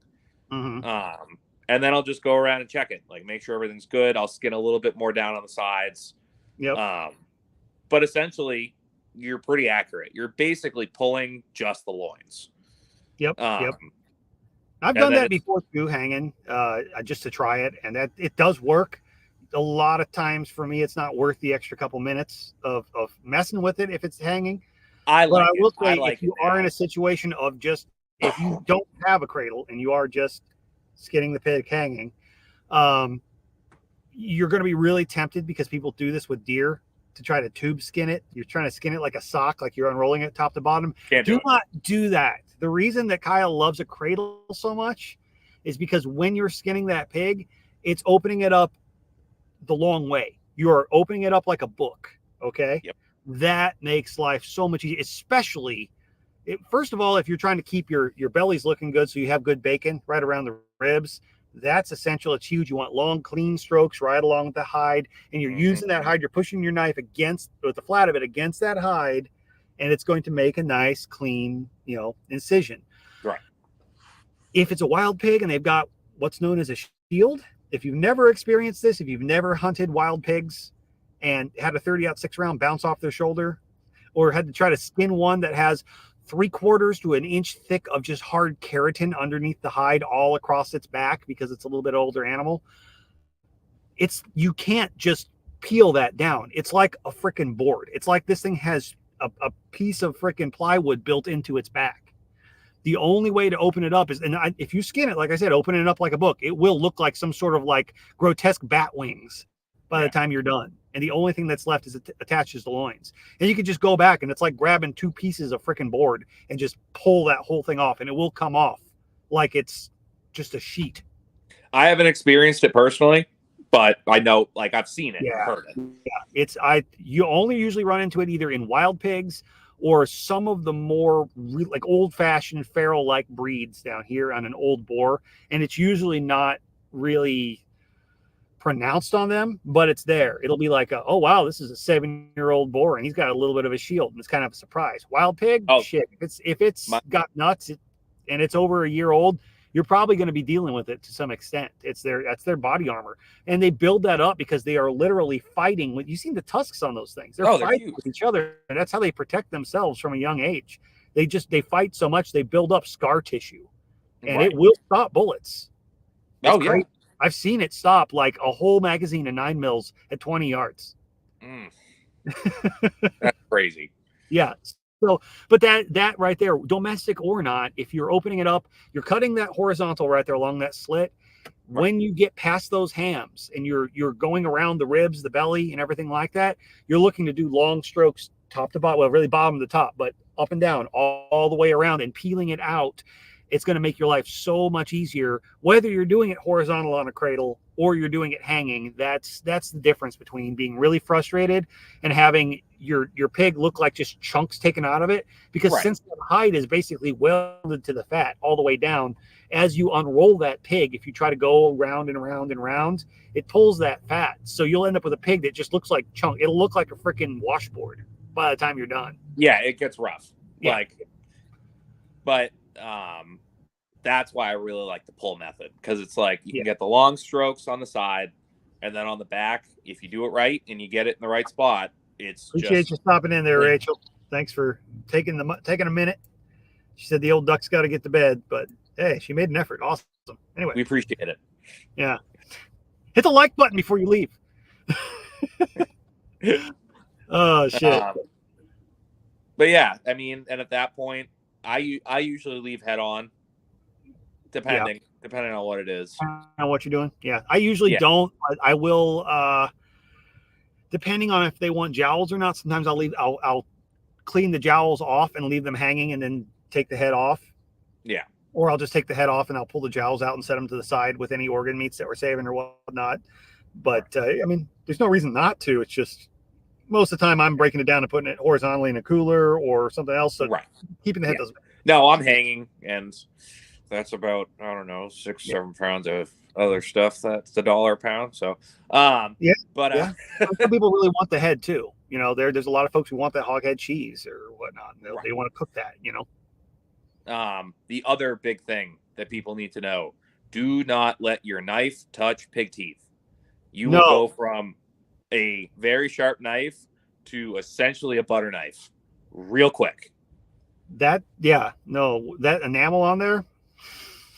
Mm-hmm. And then I'll just go around and check it, like make sure everything's good. I'll skin a little bit more down on the sides. Yep. But essentially, you're pretty accurate. You're basically pulling just the loins. Yep. I've done that before too, hanging, just to try it, and that it does work. A lot of times for me, it's not worth the extra couple minutes of messing with it if it's hanging. I will say, like if you are in a situation of just if you don't have a cradle and you are just skinning the pig hanging, you're going to be really tempted because people do this with deer to try to tube skin it. You're trying to skin it like a sock, like you're unrolling it top to bottom. Do not do that. The reason that Kyle loves a cradle so much is because when you're skinning that pig, it's opening it up the long way. You're opening it up like a book. Okay. Yep. That makes life so much easier, especially first of all, if you're trying to keep your bellies looking good so you have good bacon right around the ribs, that's essential. It's huge. You want long, clean strokes right along with the hide, and you're using that hide. You're pushing your knife with the flat of it against that hide, and it's going to make a nice, clean, incision. Right. If it's a wild pig and they've got what's known as a shield, if you've never experienced this, if you've never hunted wild pigs and had a 30-06 round bounce off their shoulder, or had to try to skin one that has 3/4 to an inch thick of just hard keratin underneath the hide all across its back because it's a little bit older animal, you can't just peel that down. It's like a freaking board. It's like this thing has a piece of freaking plywood built into its back. The only way to open it up is, if you skin it, like I said, open it up like a book, it will look like some sort of like grotesque bat wings by the time you're done. And the only thing that's left is attached to the loins. And you can just go back and it's like grabbing 2 pieces of freaking board and just pull that whole thing off, and it will come off like it's just a sheet. I haven't experienced it personally, but I know, like, I've seen it, heard it. Yeah, you only usually run into it either in wild pigs or some of the more like old-fashioned feral-like breeds down here on an old boar, and it's usually not really pronounced on them, but it's there. It'll be like, oh wow, this is a 7-year-old boar and he's got a little bit of a shield, and it's kind of a surprise. Wild pig, shit. If it's got nuts and it's over a year old, you're probably going to be dealing with it to some extent. That's their body armor, and they build that up because they are literally fighting. When you see the tusks on those things, they're fighting with each other, and that's how they protect themselves from a young age. They fight so much they build up scar tissue, and it will stop bullets. It's great. I've seen it stop like a whole magazine of 9mm at 20 yards. That's crazy. Yeah. So, but that right there, domestic or not, if you're opening it up, you're cutting that horizontal right there along that slit. Right. When you get past those hams and you're going around the ribs, the belly, and everything like that, you're looking to do long strokes top to bottom, well, really bottom to top, but up and down all the way around and peeling it out. It's going to make your life so much easier, whether you're doing it horizontal on a cradle or you're doing it hanging. That's the difference between being really frustrated and having your pig look like just chunks taken out of it. Because since the hide is basically welded to the fat all the way down, as you unroll that pig, if you try to go around and around and around, it pulls that fat. So you'll end up with a pig that just looks like chunk. It'll look like a freaking washboard by the time you're done. Yeah, it gets rough. Yeah. But that's why I really like the pull method, because it's like you can get the long strokes on the side, and then on the back, if you do it right and you get it in the right spot, it's appreciate you stopping in there, Rachel. Thanks for taking a minute. She said the old duck's got to get to bed, but hey, she made an effort. Awesome. Anyway, We appreciate it. yeah. Hit the like button before you leave. Oh shit. But yeah, I mean, and at that point, I usually leave head on, depending on what it is. On what you're doing. Yeah. I usually don't. I will depending on if they want jowls or not. Sometimes I'll clean the jowls off and leave them hanging and then take the head off. Yeah. Or I'll just take the head off and I'll pull the jowls out and set them to the side with any organ meats that we're saving or whatnot. But I mean, there's no reason not to. It's just most of the time I'm breaking it down and putting it horizontally in a cooler or something else. So keeping the head doesn't. No, I'm hanging, and that's about, I don't know, 6-7 pounds of other stuff. That's $1 a pound. So but some people really want the head too. You know, there's a lot of folks who want that hog head cheese or whatnot. They want to cook that, you know. The other big thing that people need to know: do not let your knife touch pig teeth. You will go from a very sharp knife to essentially a butter knife real quick. That enamel on there,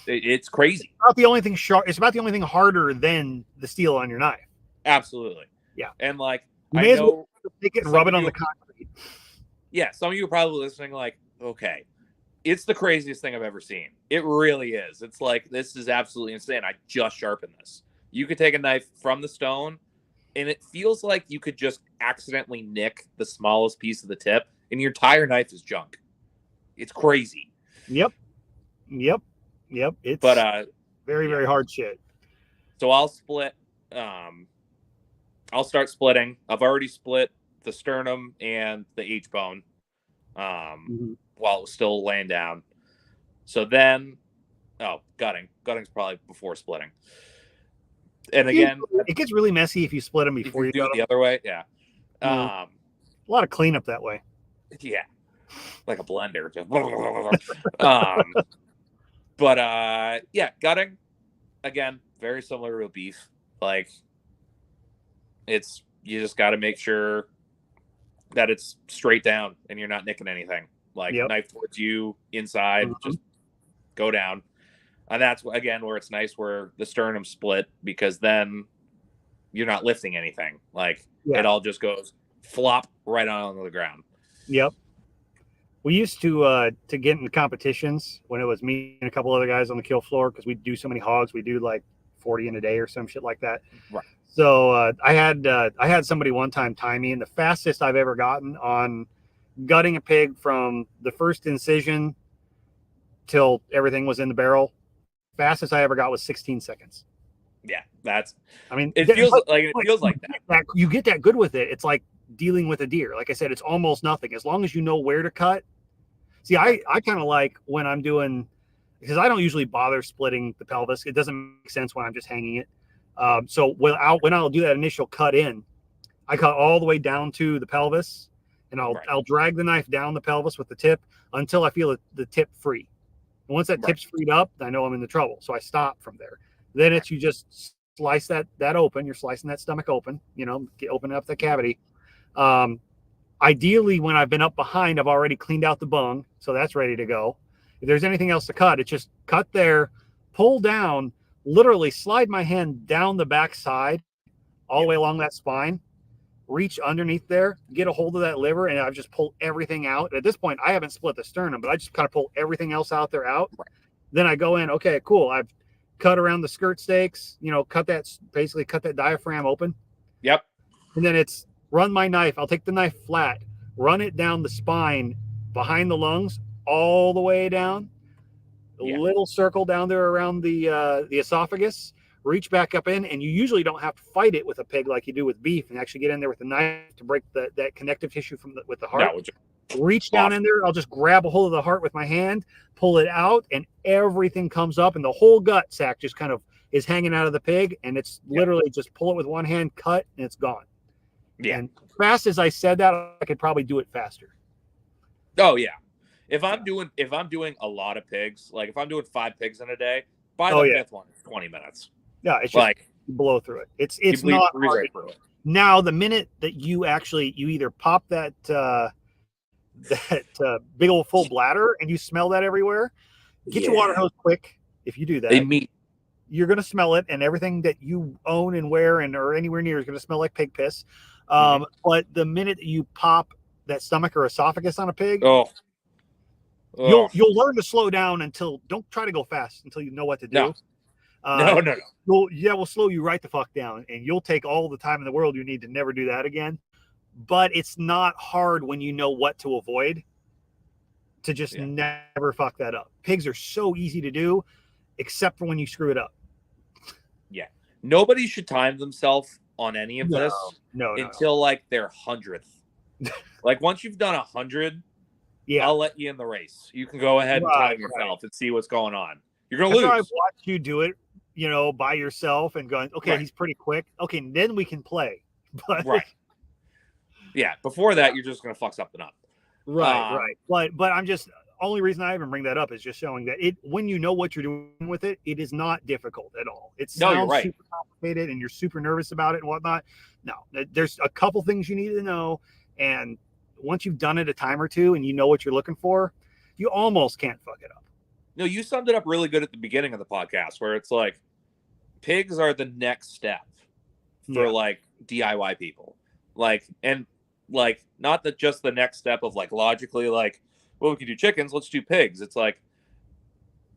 it's crazy. It's about the only thing sharp. It's about the only thing harder than the steel on your knife. Absolutely. Yeah. And like, you may as well take it and rub it on the concrete. Yeah. Some of you are probably listening like, okay, it's the craziest thing I've ever seen. It really is. It's like, this is absolutely insane. I just sharpened this. You could take a knife from the stone, and it feels like you could just accidentally nick the smallest piece of the tip, and your entire knife is junk. It's crazy. Yep. It's very, very hard shit. So I'll split. I'll start splitting. I've already split the sternum and the H bone while it was still laying down. So then, gutting. Gutting's probably before splitting. And again, it gets really messy if you split them before you do it the other way. Yeah. A lot of cleanup that way. Yeah. Like a blender. Gutting, again, very similar to beef. Like, you just got to make sure that it's straight down and you're not nicking anything. Like, knife towards you, inside, just go down. And that's, again, where it's nice where the sternum split, because then you're not lifting anything. Like, it all just goes flop right onto the ground. Yep. We used to get in competitions when it was me and a couple other guys on the kill floor, because we do so many hogs. We do like 40 in a day or some shit like that. Right. So I had somebody one time time me, and the fastest I've ever gotten on gutting a pig from the first incision till everything was in the barrel, fastest I ever got was 16 seconds. Yeah, it feels like that. You get that good with it. It's like dealing with a deer. Like I said, it's almost nothing as long as you know where to cut. See, I kind of like when I'm doing, because I don't usually bother splitting the pelvis. It doesn't make sense when I'm just hanging it. So when I'll do that initial cut in, I cut all the way down to the pelvis, and I'll drag the knife down the pelvis with the tip until I feel the tip free. And once that tip's freed up, I know I'm in the trouble. So I stop from there. Then you just slice that open. You're slicing that stomach open, open up the cavity. Ideally, when I've been up behind, I've already cleaned out the bung, so that's ready to go. If there's anything else to cut, it's just cut there, pull down, literally slide my hand down the back side, all the way along that spine, reach underneath there, get a hold of that liver, and I've just pulled everything out. At this point, I haven't split the sternum, but I just kind of pull everything else out there out. Right. Then I go in, okay, cool. I've cut around the skirt steaks, cut that diaphragm open. Yep. And then it's run my knife. I'll take the knife flat, run it down the spine behind the lungs, all the way down, a little circle down there around the esophagus, reach back up in, and you usually don't have to fight it with a pig like you do with beef, and actually get in there with a knife to break that connective tissue with the heart. Reach down in there. I'll just grab a hold of the heart with my hand, pull it out, and everything comes up, and the whole gut sac just kind of is hanging out of the pig, and it's literally just pull it with one hand, cut, and it's gone. Yeah. And fast as I said that, I could probably do it faster. Oh yeah. If I'm doing a lot of pigs, like if I'm doing 5 pigs in a day, by the fifth one, 20 minutes. Yeah, it's just like blow through it. It's not hard. Now, the minute that you either pop that that big old full bladder and you smell that everywhere, get your water hose quick. If you do that, you're going to smell it, and everything that you own and wear and or anywhere near is going to smell like pig piss. But the minute that you pop that stomach or esophagus on a pig, you'll learn to slow down until, don't try to go fast until you know what to do. No. We'll slow you right the fuck down, and you'll take all the time in the world you need to never do that again. But it's not hard when you know what to avoid to just never fuck that up. Pigs are so easy to do, except for when you screw it up. Yeah. Nobody should time themselves on any of this until like their 100th. Like once you've done 100, I'll let you in the race. You can go ahead and time yourself and see what's going on. You're going to lose. I've watched you do it, by yourself and going, okay, he's pretty quick. Okay, then we can play. But yeah, before that, you're just going to fuck something up. Right. But I'm just, only reason I even bring that up is just showing that when you know what you're doing with it, it is not difficult at all. It sounds super complicated and you're super nervous about it and whatnot. No, there's a couple things you need to know. And once you've done it a time or two and you know what you're looking for, you almost can't fuck it up. No, you summed it up really good at the beginning of the podcast where it's like pigs are the next step for like DIY people. Not that just the next step of like logically like, well, we can do chickens, let's do pigs. It's like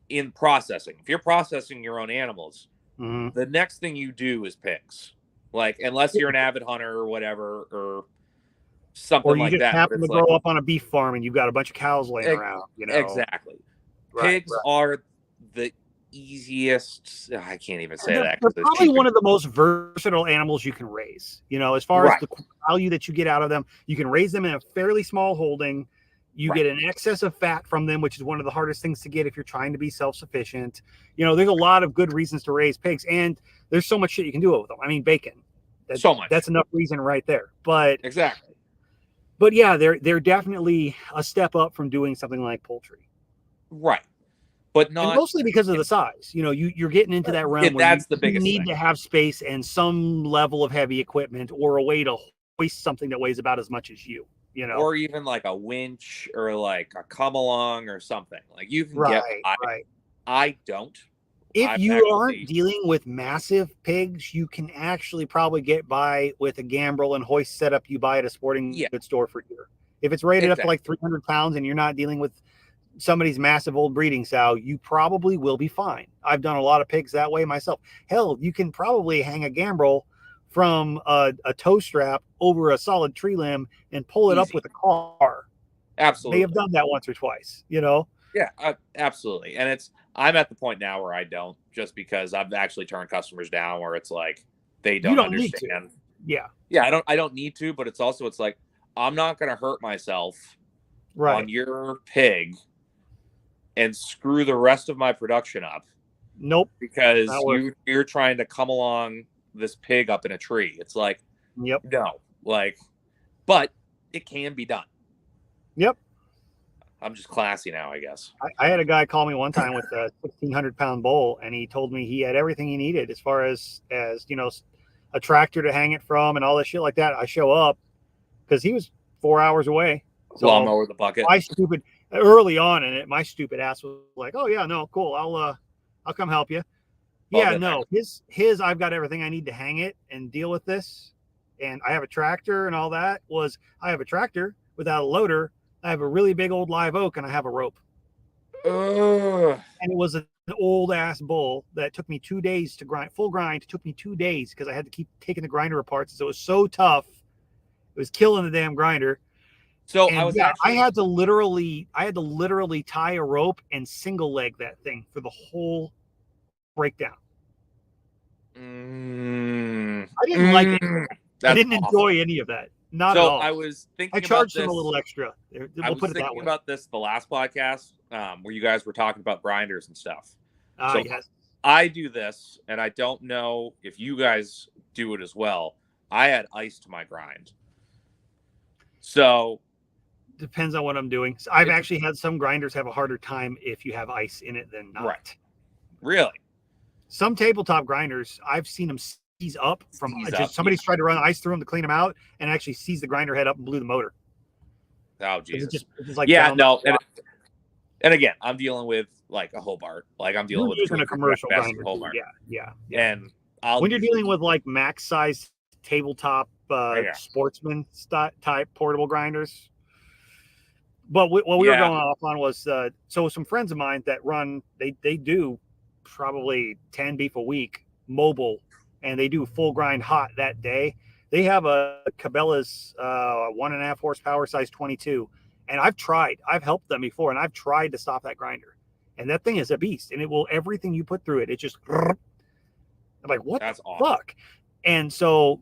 in processing. If you're processing your own animals, the next thing you do is pigs. Like, unless you're an avid hunter or whatever, or something like that. Or you just happen to grow up on a beef farm and you've got a bunch of cows laying around. Exactly. Pigs are the easiest. I can't even say that. They're probably one of the most versatile animals you can raise. As far as the value that you get out of them, you can raise them in a fairly small holding. You get an excess of fat from them, which is one of the hardest things to get if you're trying to be self-sufficient. There's a lot of good reasons to raise pigs, and there's so much shit you can do with them. I mean, bacon. That's enough reason right there. But But yeah, they're definitely a step up from doing something like poultry. Right. But not, and mostly because of the size. You're getting into that realm where that's the biggest need to have space and some level of heavy equipment or a way to hoist something that weighs about as much as you. Or even like a winch or like a come along or something. Like you can get. I don't. If you aren't dealing with massive pigs, you can actually probably get by with a gambrel and hoist setup you buy at a sporting goods store for here. If it's rated up to like 300 pounds and you're not dealing with somebody's massive old breeding sow, you probably will be fine. I've done a lot of pigs that way myself. Hell, you can probably hang a gambrel from a tow strap over a solid tree limb and pull it up with a car. Absolutely. They have done that once or twice, Yeah, absolutely. And I'm at the point now where I don't, just because I've actually turned customers down where it's like they don't understand. Yeah, I don't need to, but it's like I'm not going to hurt myself on your pig and screw the rest of my production up. Nope. Because you're trying to come along this pig up in a tree. It's like, no, but it can be done. Yep. I'm just classy now, I guess. I had a guy call me one time with a 1,600-pound bull, and he told me he had everything he needed as far as a tractor to hang it from and all this shit like that. I show up because he was 4 hours away. So lawnmower the bucket. Early on in it, my stupid ass was like, "Oh yeah, no, cool. I'll come help you." Yeah, no, his I've got everything I need to hang it and deal with this, and I have a tractor and all that. I have a tractor without a loader. I have a really big old live oak and I have a rope. And it was an old ass bull that took me 2 days to grind. Full grind took me 2 days because I had to keep taking the grinder apart. So it was so tough. It was killing the damn grinder. So I had to literally tie a rope and single leg that thing for the whole breakdown. I didn't like it. I didn't enjoy any of that. Not at all. I was thinking. I charged them a little extra. We'll put it that way. About this the last podcast where you guys were talking about grinders and stuff. Yes. I do this, and I don't know if you guys do it as well. I add ice to my grind. So depends on what I'm doing. So I've actually had some grinders have a harder time if you have ice in it than not. Right. Really? Some tabletop grinders, I've seen them seize up from somebody's tried to run ice through them to clean them out and actually seized the grinder head up and blew the motor. Oh It's Jesus. it's just like Yeah, down no, the block. and again, I'm dealing with like a Hobart. Like I'm dealing You're with using a commercial best grinder. Hobart. Yeah. And I'll When you're usually, dealing with like max size tabletop yeah. sportsman type portable grinders. But what we were Yeah. going off on was so some friends of mine that run they do probably 10 beef a week mobile, and they do full grind hot that day. They have a Cabela's 1.5 horsepower size 22, and I've helped them before, and I've tried to stop that grinder, and that thing is a beast, and it will everything you put through it. It just I'm like, what That's the awesome. fuck? And so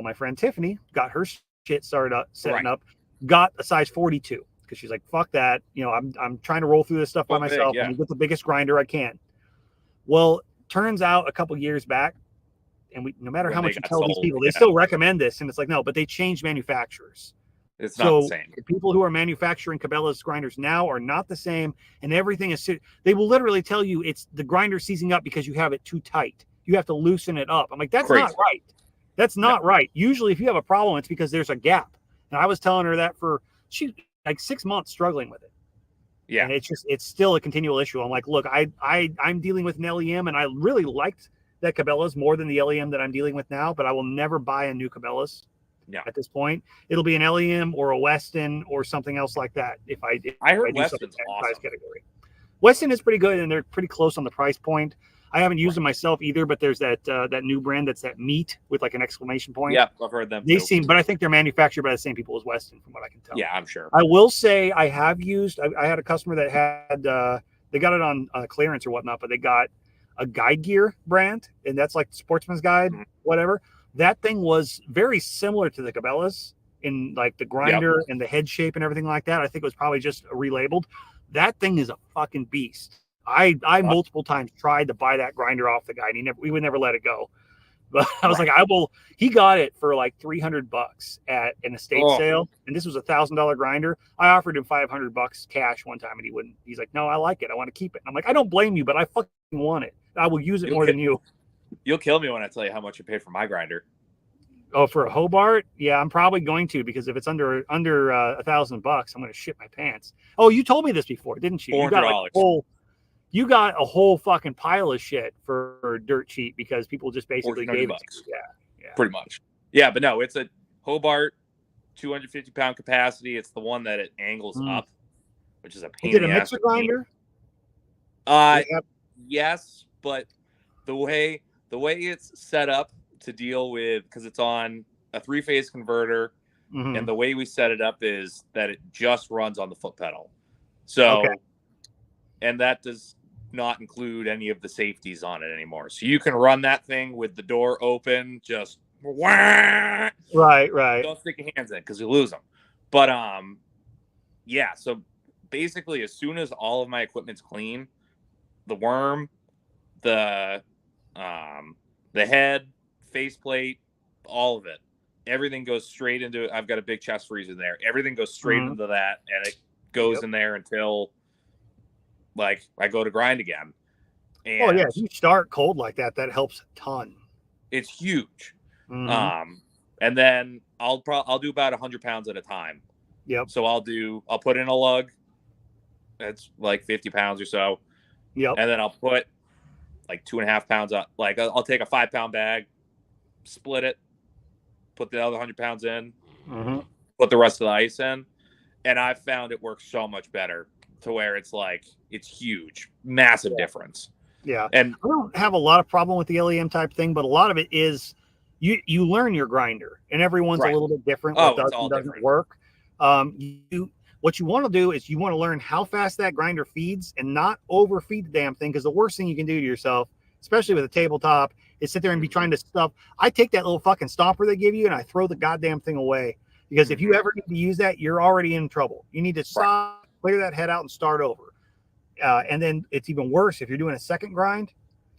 my friend Tiffany got her shit started up setting up, got a size 42 because she's like, fuck that, I'm trying to roll through this stuff by myself. Yeah. Let me get the biggest grinder I can. Well, turns out a couple years back, and no matter how much you tell these people, they still recommend this, and it's like, no, but they changed manufacturers. It's not the same. The people who are manufacturing Cabela's grinders now are not the same, and everything is. They will literally tell you it's the grinder seizing up because you have it too tight. You have to loosen it up. I'm like, that's not right. That's not right. Usually, if you have a problem, it's because there's a gap. And I was telling her that for like 6 months struggling with it. Yeah, and it's still a continual issue. I'm like, look, I'm dealing with an LEM, and I really liked that Cabela's more than the LEM that I'm dealing with now, but I will never buy a new Cabela's. Yeah. At this point, it'll be an LEM or a Weston or something else like that. If I heard do Weston's awesome. price category. Weston is pretty good, and they're pretty close on the price point. I haven't used them myself either, but there's that new brand that's that meat with like an exclamation point. Yeah, I've heard them. They seem, but I think they're manufactured by the same people as Weston, from what I can tell. Yeah, I'm sure. I will say I have used. I had a customer that had they got it on clearance or whatnot, but they got a Guide Gear brand, and that's like Sportsman's Guide, whatever. That thing was very similar to the Cabela's in like the grinder and the head shape and everything like that. I think it was probably just relabeled. That thing is a fucking beast. I multiple times tried to buy that grinder off the guy, and we would never let it go. But I was like, he got it for like $300 at an estate sale, and this was $1,000 grinder. I offered him $500 cash one time, and he wouldn't. He's like, no, I like it. I want to keep it. And I'm like, I don't blame you, but I fucking want it. I will use it more than you. You'll kill me when I tell you how much you paid for my grinder. Oh, for a Hobart? Yeah, I'm probably going to, because if it's under $1,000, I'm going to shit my pants. Oh, you told me this before, didn't you? $400. You got a whole fucking pile of shit for dirt cheap because people just basically gave it to you. Yeah, pretty much. Yeah, but no, it's a Hobart, 250-pound capacity. It's the one that it angles up, which is a pain. Is it a mixer grinder? Yes, but the way it's set up to deal with, because it's on a 3-phase converter, and the way we set it up is that it just runs on the foot pedal. So, and that does not include any of the safeties on it anymore. So you can run that thing with the door open, just right. Don't stick your hands in because you lose them. But yeah. So basically, as soon as all of my equipment's clean, the worm, the head, faceplate, all of it, everything goes straight into it. I've got a big chest freezer there. Everything goes straight into that, and it goes in there until like I go to grind again. And if you start cold like that, that helps a ton. It's huge. And then I'll do about 100 pounds at a time. Yep. So I'll put in a lug that's like 50 pounds or so. Yep. And then I'll put like 2.5 pounds up. Like I'll take a 5-pound bag, split it, put the other 100 pounds in, put the rest of the ice in, and I've found it works so much better to where it's like it's huge, massive difference. Yeah, and I don't have a lot of problem with the LEM type thing, but a lot of it is you learn your grinder, and everyone's a little bit different. What does and doesn't work. What you want to do is you want to learn how fast that grinder feeds and not overfeed the damn thing, because the worst thing you can do to yourself, especially with a tabletop, is sit there and be trying to stuff. I take that little fucking stomper they give you and I throw the goddamn thing away, because if you ever need to use that, you're already in trouble. You need to stop, clear that head out, and start over. And then it's even worse if you're doing a second grind.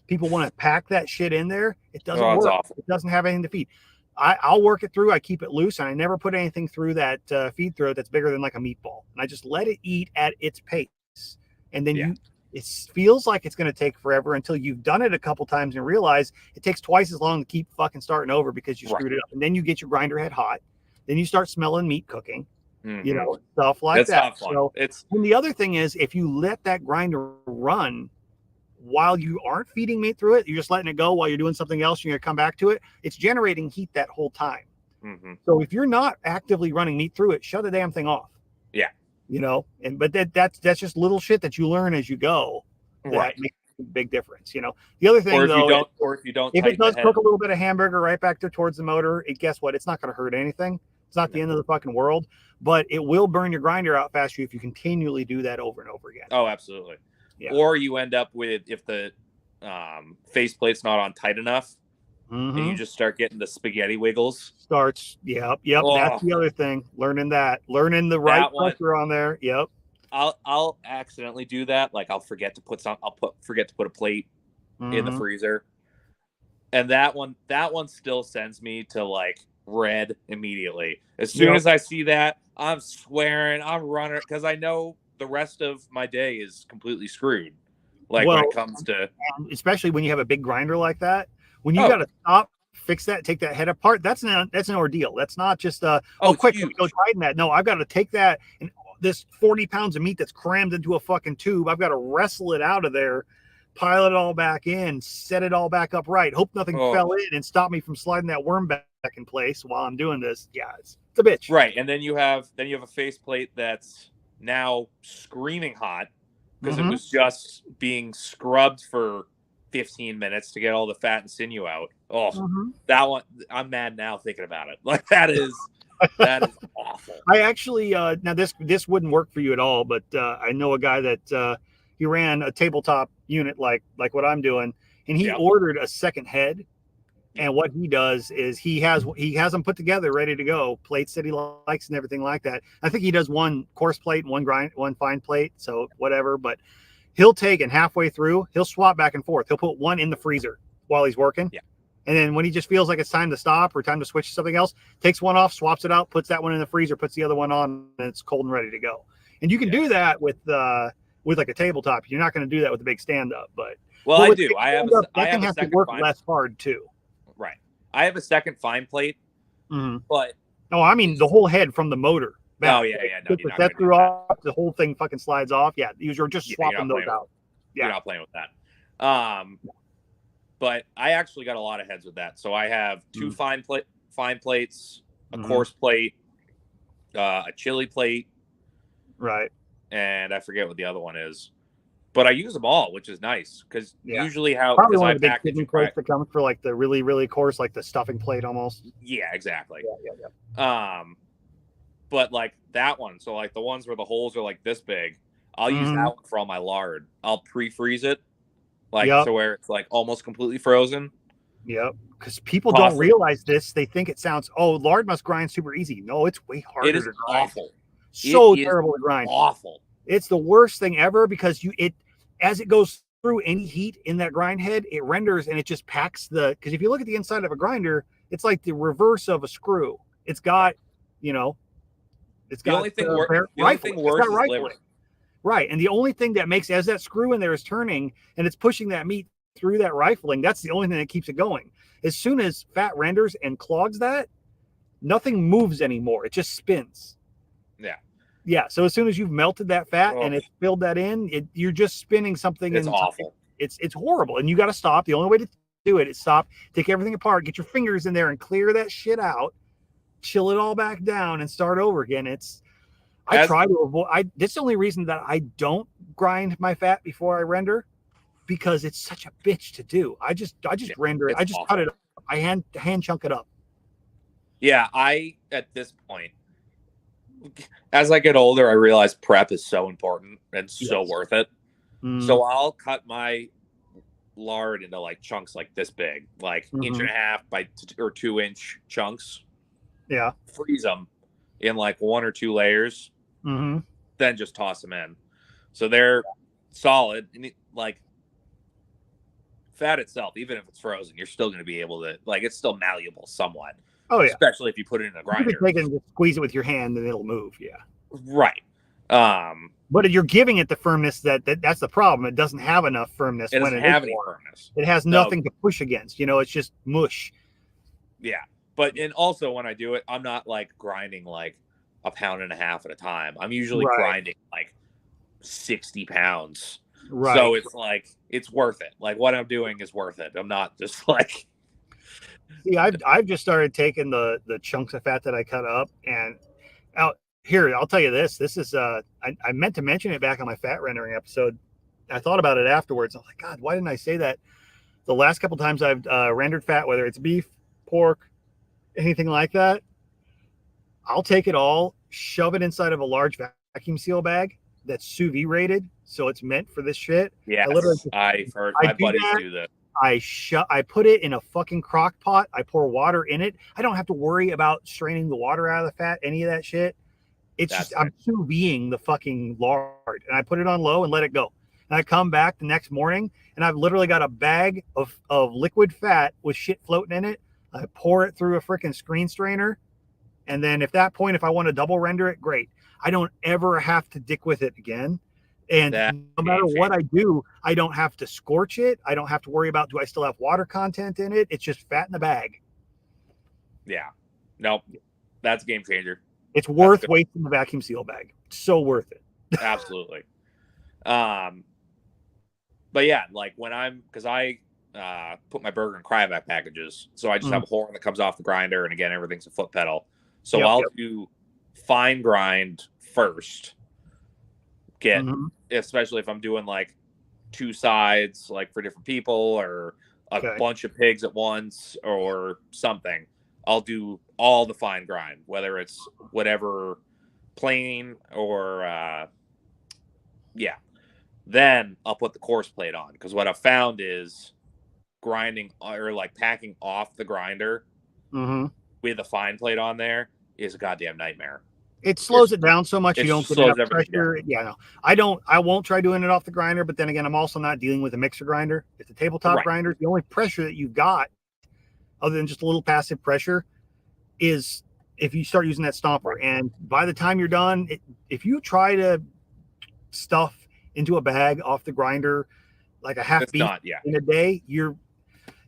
People want to pack that shit in there. It doesn't work. Awful. It doesn't have anything to feed. I'll work it through. I keep it loose, and I never put anything through that feed throat that's bigger than like a meatball. And I just let it eat at its pace. And then it feels like it's going to take forever until you've done it a couple times and realize it takes twice as long to keep fucking starting over because you screwed it up. And then you get your grinder head hot. Then you start smelling meat cooking. you know, stuff like It's that. not fun. So, It's and the other thing is, if you let that grinder run while you aren't feeding meat through it, you're just letting it go while you're doing something else, you're going to come back to it. It's generating heat that whole time. So if you're not actively running meat through it, shut the damn thing off. Yeah. You know, and but that's just little shit that you learn as you go. That makes a big difference. You know, the other thing though, if it does cook a little bit of hamburger right back there towards the motor, guess what? It's not going to hurt anything. It's not the end of the fucking world, but it will burn your grinder out faster if you continually do that over and over again. Oh, absolutely. Yeah. Or you end up with, if the faceplate's not on tight enough, and you just start getting the spaghetti wiggles. Yep. Oh. That's the other thing. Learning the right pressure on there. Yep. I'll accidentally do that. Like I'll forget to put a plate in the freezer, and that one still sends me to like red immediately. As soon as I see that, I'm swearing, I'm running, because I know the rest of my day is completely screwed. Like when it comes to, especially when you have a big grinder like that, when you got to stop, fix that, take that head apart. That's an ordeal. That's not just quick, go tighten that. No, I've got to take that and this 40 pounds of meat that's crammed into a fucking tube. I've got to wrestle it out of there, pile it all back in, set it all back up right. Hope nothing fell in and stop me from sliding that worm back in place while I'm doing this. Yeah, it's a bitch. Right, and then you have a faceplate that's now screaming hot because it was just being scrubbed for 15 minutes to get all the fat and sinew out. That one, I'm mad now thinking about it. Like that is awful. I actually now this wouldn't work for you at all, but I know a guy that he ran a tabletop unit like what I'm doing, and he ordered a second head. And what he does is he has them put together, ready to go, plates that he likes and everything like that. I think he does one coarse plate and one fine plate, so whatever. But he'll take, and halfway through, he'll swap back and forth. He'll put one in the freezer while he's working. Yeah. And then when he just feels like it's time to stop or time to switch to something else, takes one off, swaps it out, puts that one in the freezer, puts the other one on, and it's cold and ready to go. And you can do that with like a tabletop. You're not going to do that with a big stand-up, but I do. I have a second to work less hard too. Right. I have a second fine plate, but no, I mean the whole head from the motor. No, No, that threw off, the whole thing fucking slides off. Yeah, you're just swapping those out. You're not playing with that. But I actually got a lot of heads with that. So I have two fine plates, a coarse plate, a chili plate, right, and I forget what the other one is. But I use them all, which is nice because usually probably one of the big kidney plates that comes for like the really, really coarse, like the stuffing plate almost. Yeah, exactly. Yeah. But like that one, so like the ones where the holes are like this big, I'll use that one for all my lard. I'll pre-freeze it, like to where it's like almost completely frozen. Yep. Because people don't realize this. They think it sounds, lard must grind super easy. No, it's way harder. It is to grind. awful. So terrible to grind. Awful. It's the worst thing ever because as it goes through any heat in that grind head, it renders and it just packs because if you look at the inside of a grinder, it's like the reverse of a screw. It's got, it's got the only thing worse is liver. Right. And the only thing that makes, as that screw in there is turning and it's pushing that meat through that rifling, that's the only thing that keeps it going. As soon as fat renders and clogs that, nothing moves anymore. It just spins. Yeah. Yeah, so as soon as you've melted that fat and it's filled that in, you're just spinning something. It's awful. It's horrible, and you got to stop. The only way to do it is stop, take everything apart, get your fingers in there, and clear that shit out. Chill it all back down, and start over again. I try to avoid. That's the only reason that I don't grind my fat before I render, because it's such a bitch to do. I just render it. I just cut it up. I hand chunk it up. Yeah, at this point, as I get older, I realize prep is so important and so worth it. So I'll cut my lard into like chunks like this big, like 1.5 by 2 inch chunks. Yeah. Freeze them in like 1 or 2 layers. Then just toss them in. So they're solid. And like fat itself, even if it's frozen, you're still going to be able to, like, it's still malleable somewhat. Oh, yeah. Especially if you put it in a grinder. You can take it and squeeze it with your hand and it'll move. Yeah. Right. But you're giving it the firmness that's the problem. It doesn't have enough firmness. It doesn't have any firmness. It has nothing to push against. It's just mush. Yeah. And also when I do it, I'm not like grinding like 1.5 pounds at a time. I'm usually Right. grinding like 60 pounds. Right. So it's like, it's worth it. Like what I'm doing is worth it. I'm not just like. See, I've just started taking the chunks of fat that I cut up and out here. I'll tell you this. This is I meant to mention it back on my fat rendering episode. I thought about it afterwards. I was like, God, why didn't I say that? The last couple times I've rendered fat, whether it's beef, pork, anything like that, I'll take it all, shove it inside of a large vacuum seal bag that's sous vide rated, so it's meant for this shit. Yes, I've heard my buddies do that. I put it in a fucking crock pot. I pour water in it. I don't have to worry about straining the water out of the fat, any of that shit. It's That's just I'm sous videing the fucking lard, and I put it on low and let it go. And I come back the next morning, and I've literally got a bag of liquid fat with shit floating in it. I pour it through a freaking screen strainer, and then if I want to double render it, great. I don't ever have to dick with it again. And no matter what I do, I don't have to scorch it. I don't have to worry about, do I still have water content in it? It's just fat in the bag. Yeah. Nope. That's a game changer. It's worth wasting the vacuum seal bag. It's so worth it. Absolutely. But yeah, like because I put my burger in cryovac packages. So I just have a horn that comes off the grinder. And again, everything's a foot pedal. So I'll do fine grind first. Especially if I'm doing like 2 sides, like for different people or a bunch of pigs at once or something, I'll do all the fine grind, whether it's whatever planing or then I'll put the coarse plate on, because what I've found is grinding or like packing off the grinder with a fine plate on there is a goddamn nightmare. It slows it down so much you don't get enough pressure. Down. Yeah, no. I won't try doing it off the grinder, but then again, I'm also not dealing with a mixer grinder. It's a tabletop grinder. The only pressure that you've got, other than just a little passive pressure, is if you start using that stomper. And by the time you're done, if you try to stuff into a bag off the grinder like a half beef in a day, you're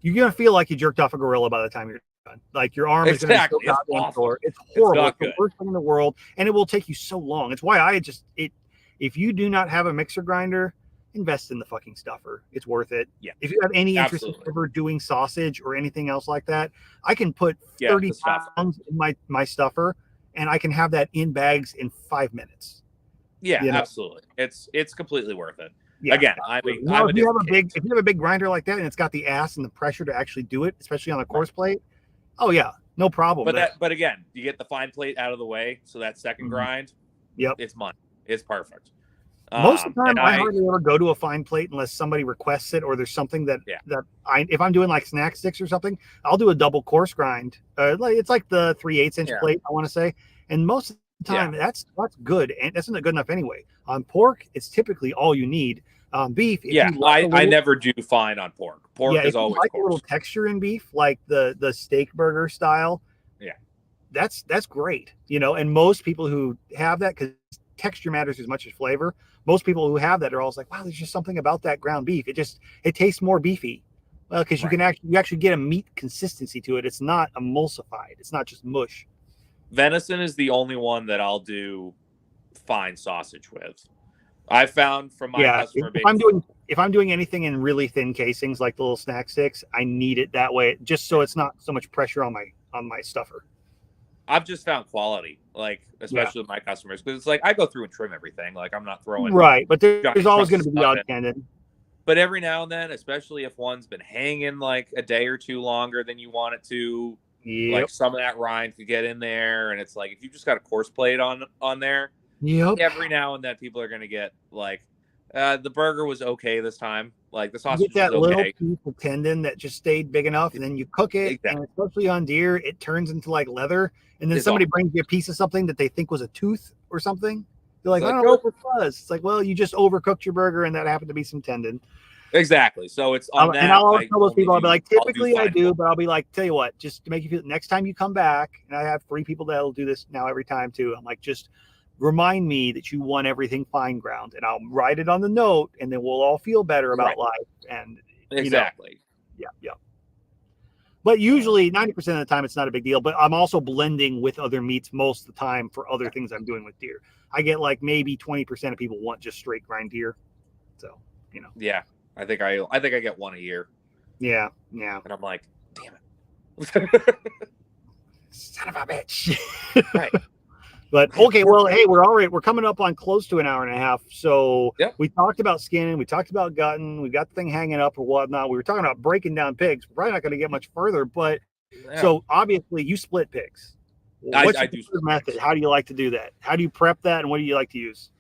gonna feel like you jerked off a gorilla by the time you're done. Like your arm is going to go out the door. It's horrible. It's the worst thing in the world, and it will take you so long. It's why if you do not have a mixer grinder, invest in the fucking stuffer. It's worth it. Yeah. If you have any interest in ever doing sausage or anything else like that, I can put 30 pounds in my stuffer, and I can have that in bags in 5 minutes. Yeah, absolutely. It's completely worth it. Yeah. Again, if you have a big grinder like that and it's got the ass and the pressure to actually do it, especially on a coarse plate, oh yeah, no problem. But again, you get the fine plate out of the way, so that second grind, it's money. It's perfect. Most of the time, I hardly ever go to a fine plate unless somebody requests it or there's something that if I'm doing like snack sticks or something, I'll do a double coarse grind. It's like the 3/8 inch plate, I want to say, and most of the time that's good, and that's not good enough anyway. On pork, it's typically all you need. Beef, I never do fine on pork. Pork is always like a little texture in beef, like the steak burger style. Yeah, that's great, And most people who have that, because texture matters as much as flavor. Most people who have that are always like, wow, there's just something about that ground beef. It tastes more beefy. Well, because you actually get a meat consistency to it. It's not emulsified. It's not just mush. Venison is the only one that I'll do fine sausage with. I found from my customer base. If I'm doing anything in really thin casings like the little snack sticks, I need it that way, just so it's not so much pressure on my stuffer. I've just found quality, like especially with my customers, because it's like I go through and trim everything. Like I'm not throwing but there's always going to be the odd tendon. But every now and then, especially if one's been hanging like a day or two longer than you want it to, like some of that rind could get in there, and it's like if you just got a coarse plate on there. Every now and then, people are going to get like, the burger was okay this time. Like the sausage was okay. Little piece of tendon that just stayed big enough, and then you cook it, and especially on deer, it turns into like leather. And then somebody brings you a piece of something that they think was a tooth or something. They're like, I don't know what this was. It's like, well, you just overcooked your burger, and that happened to be some tendon. Exactly. So it's on that. And I'll always tell those people, I'll be like, typically I do, but I'll be like, tell you what, just to make you feel, next time you come back, and I have 3 people that'll do this now every time too. I'm like, just remind me that you want everything fine ground, and I'll write it on the note, and then we'll all feel better about life. And exactly. Yeah. But usually 90% of the time, it's not a big deal. But I'm also blending with other meats most of the time for other things I'm doing with deer. I get like maybe 20% of people want just straight grind deer. So, you know. Yeah. I think I get one a year. Yeah. Yeah. And I'm like, damn it. Son of a bitch. Right. But okay, well, hey, we're all right. We're coming up on close to an hour and a half. So we talked about skinning, we talked about gutting, we got the thing hanging up or whatnot. We were talking about breaking down pigs. We're probably not going to get much further, but so obviously you split pigs. What's I your do preferred method? How do you like to do that? How do you prep that, and what do you like to use?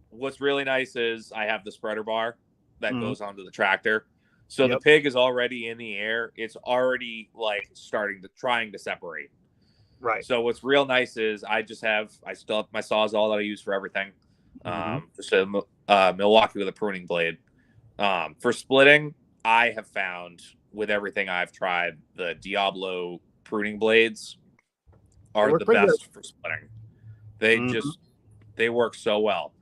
What's really nice is I have the spreader bar that goes onto the tractor. So the pig is already in the air. It's already like trying to separate. Right. So what's real nice is I still have my Sawzall that I use for everything. Just a Milwaukee with a pruning blade. For splitting, I have found with everything I've tried, the Diablo pruning blades are the best for splitting. They work so well.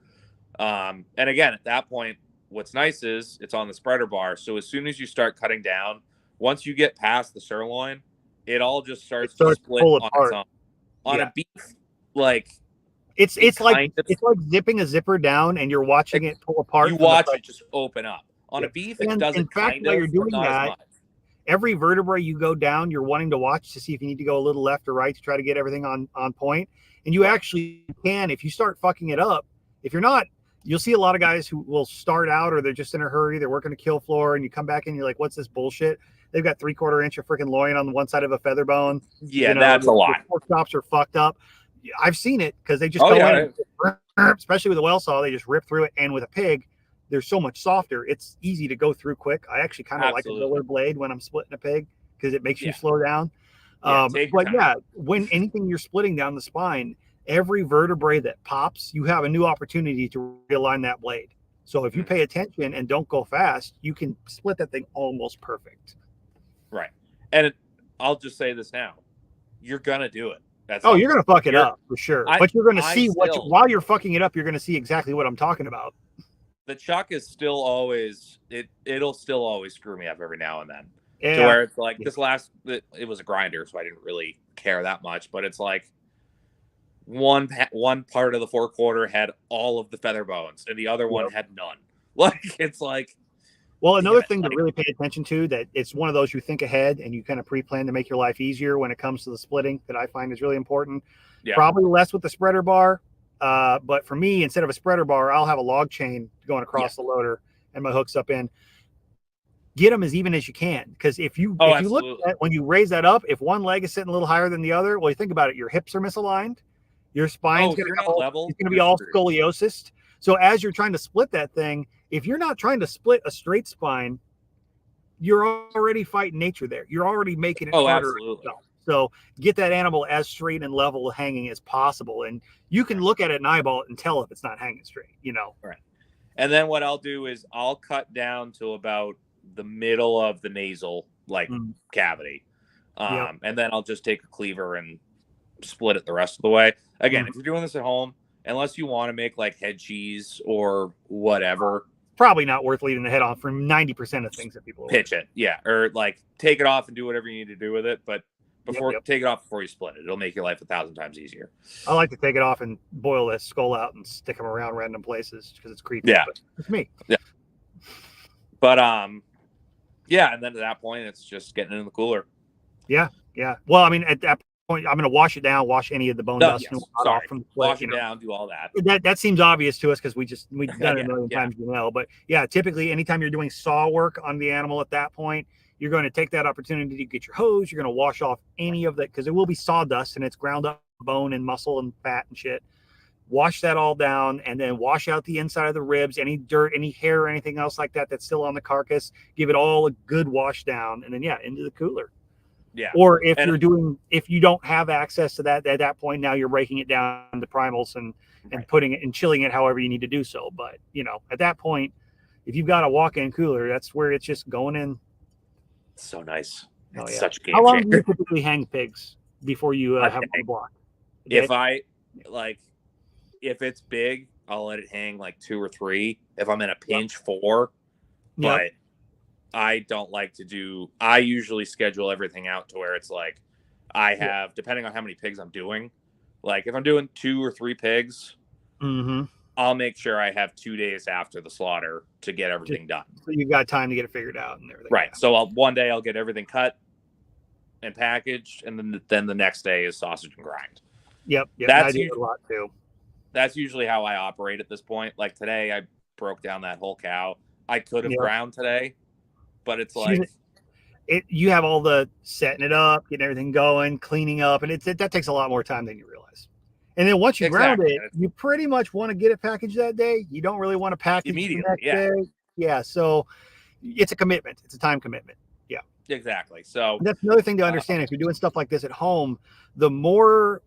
And again, at that point, what's nice is it's on the spreader bar. So as soon as you start cutting down, once you get past the sirloin, it all just starts to split on its own. On a beef, like it's like zipping a zipper down and you're watching it pull apart. You watch it just open up. On a beef, it doesn't. In fact, while you're doing that, every vertebrae you go down, you're wanting to watch to see if you need to go a little left or right to try to get everything on point. And you actually can, if you start fucking it up. If you're not, you'll see a lot of guys who will start out or they're just in a hurry. They're working a kill floor, and you come back and you're like, "What's this bullshit?" They've got 3/4 inch of freaking loin on one side of a feather bone. Yeah, that's a lot. The pork chops are fucked up. I've seen it because they just go in, especially with a well saw, they just rip through it. And with a pig, they're so much softer. It's easy to go through quick. I actually kind of like a roller blade when I'm splitting a pig because it makes you slow down. When anything you're splitting down the spine, every vertebrae that pops, you have a new opportunity to realign that blade. So if you pay attention and don't go fast, you can split that thing almost perfect. Right. And I'll just say this now. You're going to do it. You're going to fuck it up for sure. But you're going to see while you're fucking it up, you're going to see exactly what I'm talking about. The chuck is still always, it'll still always screw me up every now and then. Yeah. To where it's like it was a grinder, so I didn't really care that much. But it's like one part of the 4/4 had all of the feather bones and the other one had none. Like, it's like. Well, another thing to really pay attention to, that it's one of those you think ahead and you kind of pre-plan to make your life easier when it comes to the splitting, that I find is really important. Yeah. Probably less with the spreader bar. But for me, instead of a spreader bar, I'll have a log chain going across the loader and my hooks up in. Get them as even as you can. Because if you look at that, when you raise that up, if one leg is sitting a little higher than the other, well, you think about it, your hips are misaligned. Your spine's going to be all scoliosis. So as you're trying to split that thing, if you're not trying to split a straight spine, you're already fighting nature there. You're already making it harder. Absolutely. So get that animal as straight and level hanging as possible. And you can look at it and eyeball it and tell if it's not hanging straight, Right. And then what I'll do is I'll cut down to about the middle of the nasal cavity. And then I'll just take a cleaver and split it the rest of the way. Again, if you're doing this at home, unless you want to make like head cheese or whatever, probably not worth leaving the head on for 90% of things that people pitch it. Yeah. Or like take it off and do whatever you need to do with it. But take it off before you split it. It'll make your life 1,000 times easier. I like to take it off and boil that skull out and stick them around random places because it's creepy. Yeah. But it's me. Yeah. But, and then at that point, it's just getting it in the cooler. Yeah. Yeah. Well, I mean, at that point, I'm going to wash it down, wash any of the bone dust off from the plate. Wash it down, do all that. That seems obvious to us because we've done it a million times, But yeah, typically anytime you're doing saw work on the animal at that point, you're going to take that opportunity to get your hose. You're going to wash off any of that because it will be sawdust and it's ground up bone and muscle and fat and shit. Wash that all down and then wash out the inside of the ribs, any dirt, any hair, or anything else like that that's still on the carcass. Give it all a good wash down and then, into the cooler. Yeah. Or if you don't have access to that at that point, now you're breaking it down to primals and putting it and chilling it however you need to do so. But, at that point, if you've got a walk-in cooler, that's where it's just going in. So nice. It's such a game How long changer. do you typically hang pigs before you have them on the block? If it's big, I'll let it hang like 2 or 3. If I'm in a pinch, 4. But I don't like to do. I usually schedule everything out to where it's like I have, depending on how many pigs I'm doing. Like if I'm doing 2 or 3 pigs, I'll make sure I have 2 days after the slaughter to get everything done. So you've got time to get it figured out and everything. Right. So one day I'll get everything cut and packaged, and then the next day is sausage and grind. Yep. That's I do a lot too. That's usually how I operate at this point. Like today, I broke down that whole cow. I could have ground today, but it's like you have all the setting it up, getting everything going, cleaning up, and that takes a lot more time than you realize. And then once you ground it, you pretty much want to get it packaged that day. You don't really want to package immediately. The next day. Yeah. So it's a commitment. It's a time commitment. Yeah. Exactly. So and that's another thing to understand. If you're doing stuff like this at home, the more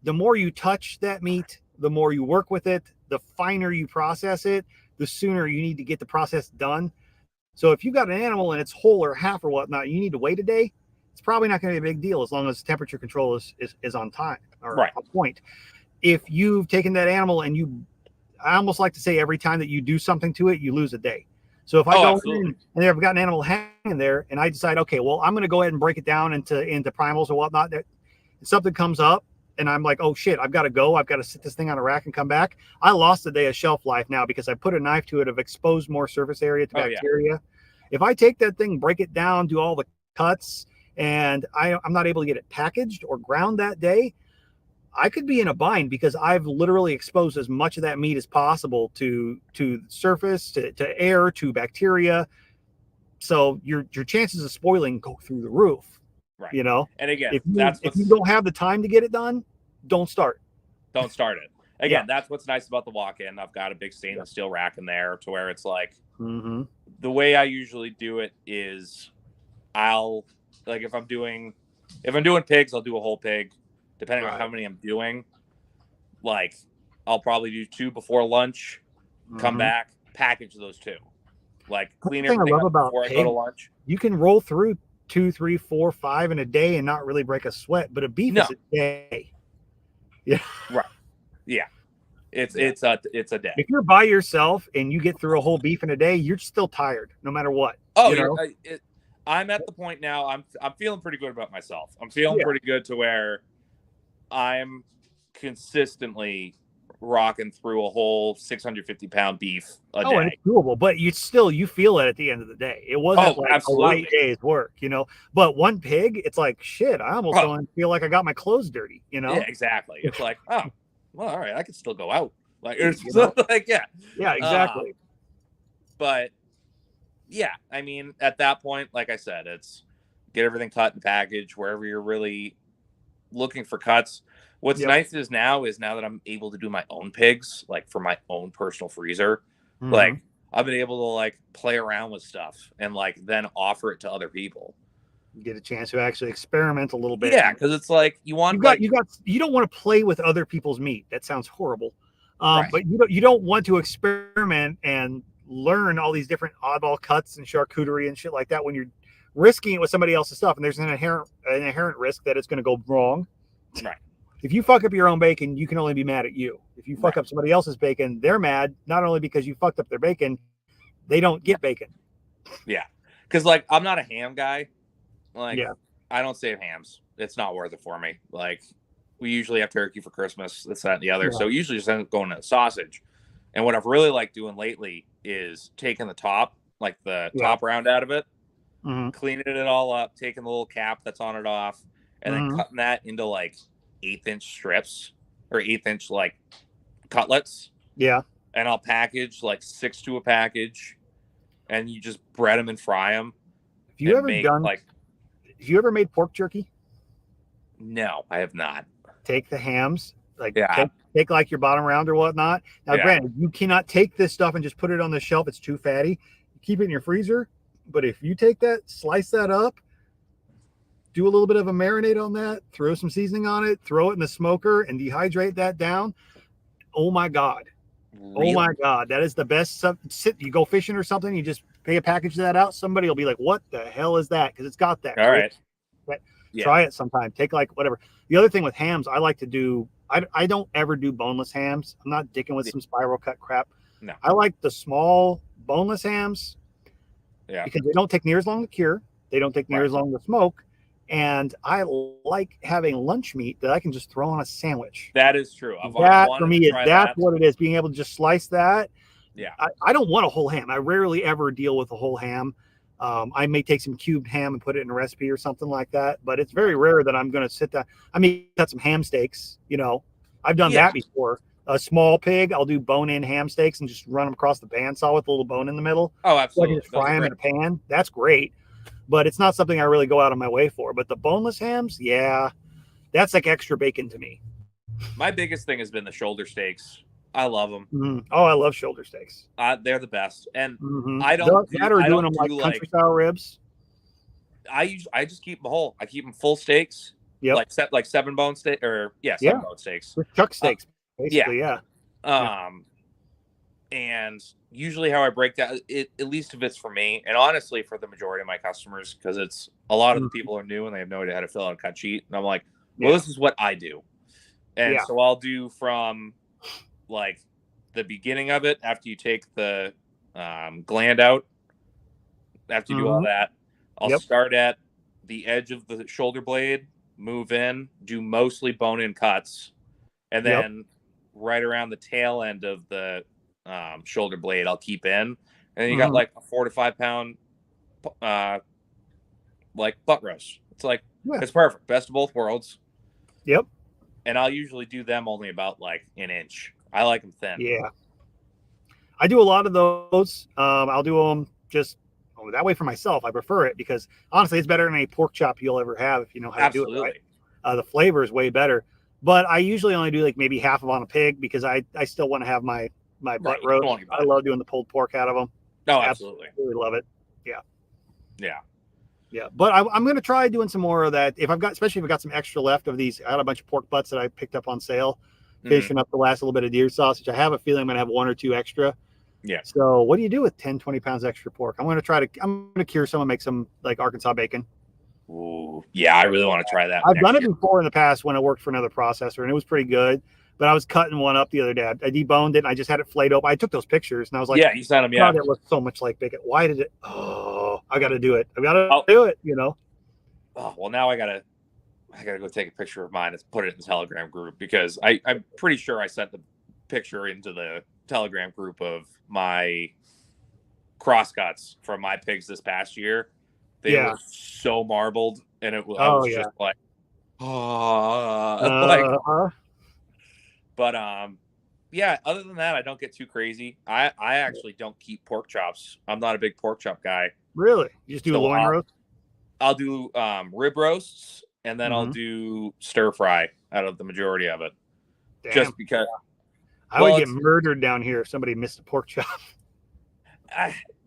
you touch that meat, the more you work with it, the finer you process it, the sooner you need to get the process done. So if you've got an animal and it's whole or half or whatnot, you need to wait a day. It's probably not going to be a big deal as long as temperature control is on time or on point. If you've taken that animal and I almost like to say every time that you do something to it, you lose a day. So if I go in and I've got an animal hanging there and I decide, okay, well, I'm going to go ahead and break it down into primals or whatnot, that something comes up and I'm like, oh shit, I've got to go. I've got to sit this thing on a rack and come back. I lost a day of shelf life now because I put a knife to it, have exposed more surface area to bacteria. Yeah. If I take that thing, break it down, do all the cuts, and I'm not able to get it packaged or ground that day, I could be in a bind because I've literally exposed as much of that meat as possible to the surface, to air, to bacteria. So your chances of spoiling go through the roof. Right. You know, and again, if you don't have the time to get it done, don't start. Don't start it. Again, that's what's nice about the walk-in. I've got a big stainless steel rack in there to where it's like the way I usually do it is if I'm doing pigs, I'll do a whole pig. Depending on how many I'm doing, like I'll probably do 2 before lunch, come back, package those 2, like clean everything up before I go to lunch. You can roll through 2, 3, 4, 5 in a day and not really break a sweat, but a beef is a day. Yeah. Right. Yeah. It's a day. If you're by yourself and you get through a whole beef in a day, you're still tired no matter what. Oh, I'm at the point now. I'm feeling pretty good about myself. I'm feeling pretty good to where I'm consistently rocking through a whole 650-pound beef a day. And it's doable, but you feel it at the end of the day. It wasn't like a light day's work, you know. But one pig, it's like shit. I almost don't feel like I got my clothes dirty, you know. Yeah, exactly. It's like, oh, well, all right, I can still go out. Like, it's yeah, exactly. But yeah, I mean, at that point, like I said, it's get everything cut and packaged wherever you're really looking for cuts. What's nice is now that I'm able to do my own pigs, like for my own personal freezer, like I've been able to like play around with stuff and like then offer it to other people. You get a chance to actually experiment a little bit. Yeah, because it's like you don't want to play with other people's meat. That sounds horrible. But you don't want to experiment and learn all these different oddball cuts and charcuterie and shit like that when you're risking it with somebody else's stuff, and there's an inherent risk that it's going to go wrong. Right. If you fuck up your own bacon, you can only be mad at you. If you fuck up somebody else's bacon, they're mad not only because you fucked up their bacon, they don't get bacon. Yeah, because like I'm not a ham guy. Like I don't save hams. It's not worth it for me. Like we usually have turkey for Christmas, this, that, and the other. So usually just end up going to sausage. And what I've really liked doing lately is taking the top, like the top round out of it, cleaning it all up, taking the little cap that's on it off, and then cutting that into like 1/8-inch strips or 1/8-inch like cutlets. Yeah. And I'll package like 6 to a package, and you just bread them and fry them. Have you ever made pork jerky? No, I have not. Take the hams, take like your bottom round or whatnot. Now, granted, you cannot take this stuff and just put it on the shelf. It's too fatty. Keep it in your freezer. But if you take that, slice that up, do a little bit of a marinade on that, throw some seasoning on it, throw it in the smoker, and dehydrate that down. Oh my God. Really? Oh my God. That is the best stuff. You go fishing or something, you just pay a package that out. Somebody will be like, what the hell is that? Because it's got that. All right. Try it sometime. Take like whatever. The other thing with hams, I like to do, I don't ever do boneless hams. I'm not dicking with some spiral cut crap. No. I like the small boneless hams. Yeah. because they don't take near as long to cure. They don't take near as long to smoke. And I like having lunch meat that I can just throw on a sandwich. That is true. That for me that's what it is. Being able to just slice that. Yeah. I don't want a whole ham. I rarely ever deal with a whole ham. I may take some cubed ham and put it in a recipe or something like that, but it's very rare that I'm going to sit down. I mean, got some ham steaks, you know, I've done that before. A small pig, I'll do bone-in ham steaks and just run them across the bandsaw with a little bone in the middle. Oh, absolutely. So I can just fry them in a pan. That's great. But it's not something I really go out of my way for. But the boneless hams, yeah, that's like extra bacon to me. My biggest thing has been the shoulder steaks. I love them. Mm-hmm. Oh, I love shoulder steaks. They're the best. And I don't doing them like country style ribs. I just keep them whole. I keep them full steaks. Yeah, like 7-bone steak or 7-bone steaks. With chuck steaks, basically. Yeah. And usually how I break that, at least if it's for me, and honestly for the majority of my customers, because it's a lot of the people are new and they have no idea how to fill out a cut sheet. And I'm like, well, this is what I do. And so I'll do from like the beginning of it after you take the gland out, after you do all that, I'll start at the edge of the shoulder blade, move in, do mostly bone-in cuts, and then right around the tail end of the shoulder blade I'll keep in, and then you got like a 4 to 5 pound like butt roast. It's like it's perfect, best of both worlds. Yep. And I'll usually do them only about like an inch. I like them thin. Yeah, I do a lot of those. I'll do them just that way for myself. I prefer it because honestly it's better than any pork chop you'll ever have if you know how to do it right. The flavor is way better, but I usually only do like maybe half of on a pig because I still want to have my butt roast. I love doing the pulled pork out of them. Oh, absolutely. Really love it. Yeah. But I'm going to try doing some more of that. Especially if I've got some extra left of these. I had a bunch of pork butts that I picked up on sale, finishing up the last little bit of deer sausage. I have a feeling I'm going to have 1 or 2 extra. Yeah. So what do you do with 10, 20 pounds extra pork? I'm going to cure some and make some like Arkansas bacon. Ooh, yeah. I really want to try that. I've done it before in the past when I worked for another processor and it was pretty good. But I was cutting one up the other day. I deboned it and I just had it flayed open. I took those pictures and I was like, you sent them. Yeah. It looked so much like bacon. Why did it? Oh, I got to do it. I got to do it, you know? Oh, well, now I gotta go take a picture of mine and put it in the Telegram group because I'm pretty sure I sent the picture into the Telegram group of my crosscuts from my pigs this past year. They were so marbled and I was just like, But other than that, I don't get too crazy. I actually don't keep pork chops. I'm not a big pork chop guy. Really? You just do a loin roast? I'll do rib roasts and then I'll do stir fry out of the majority of it. Damn. Just because I would get murdered down here if somebody missed a pork chop.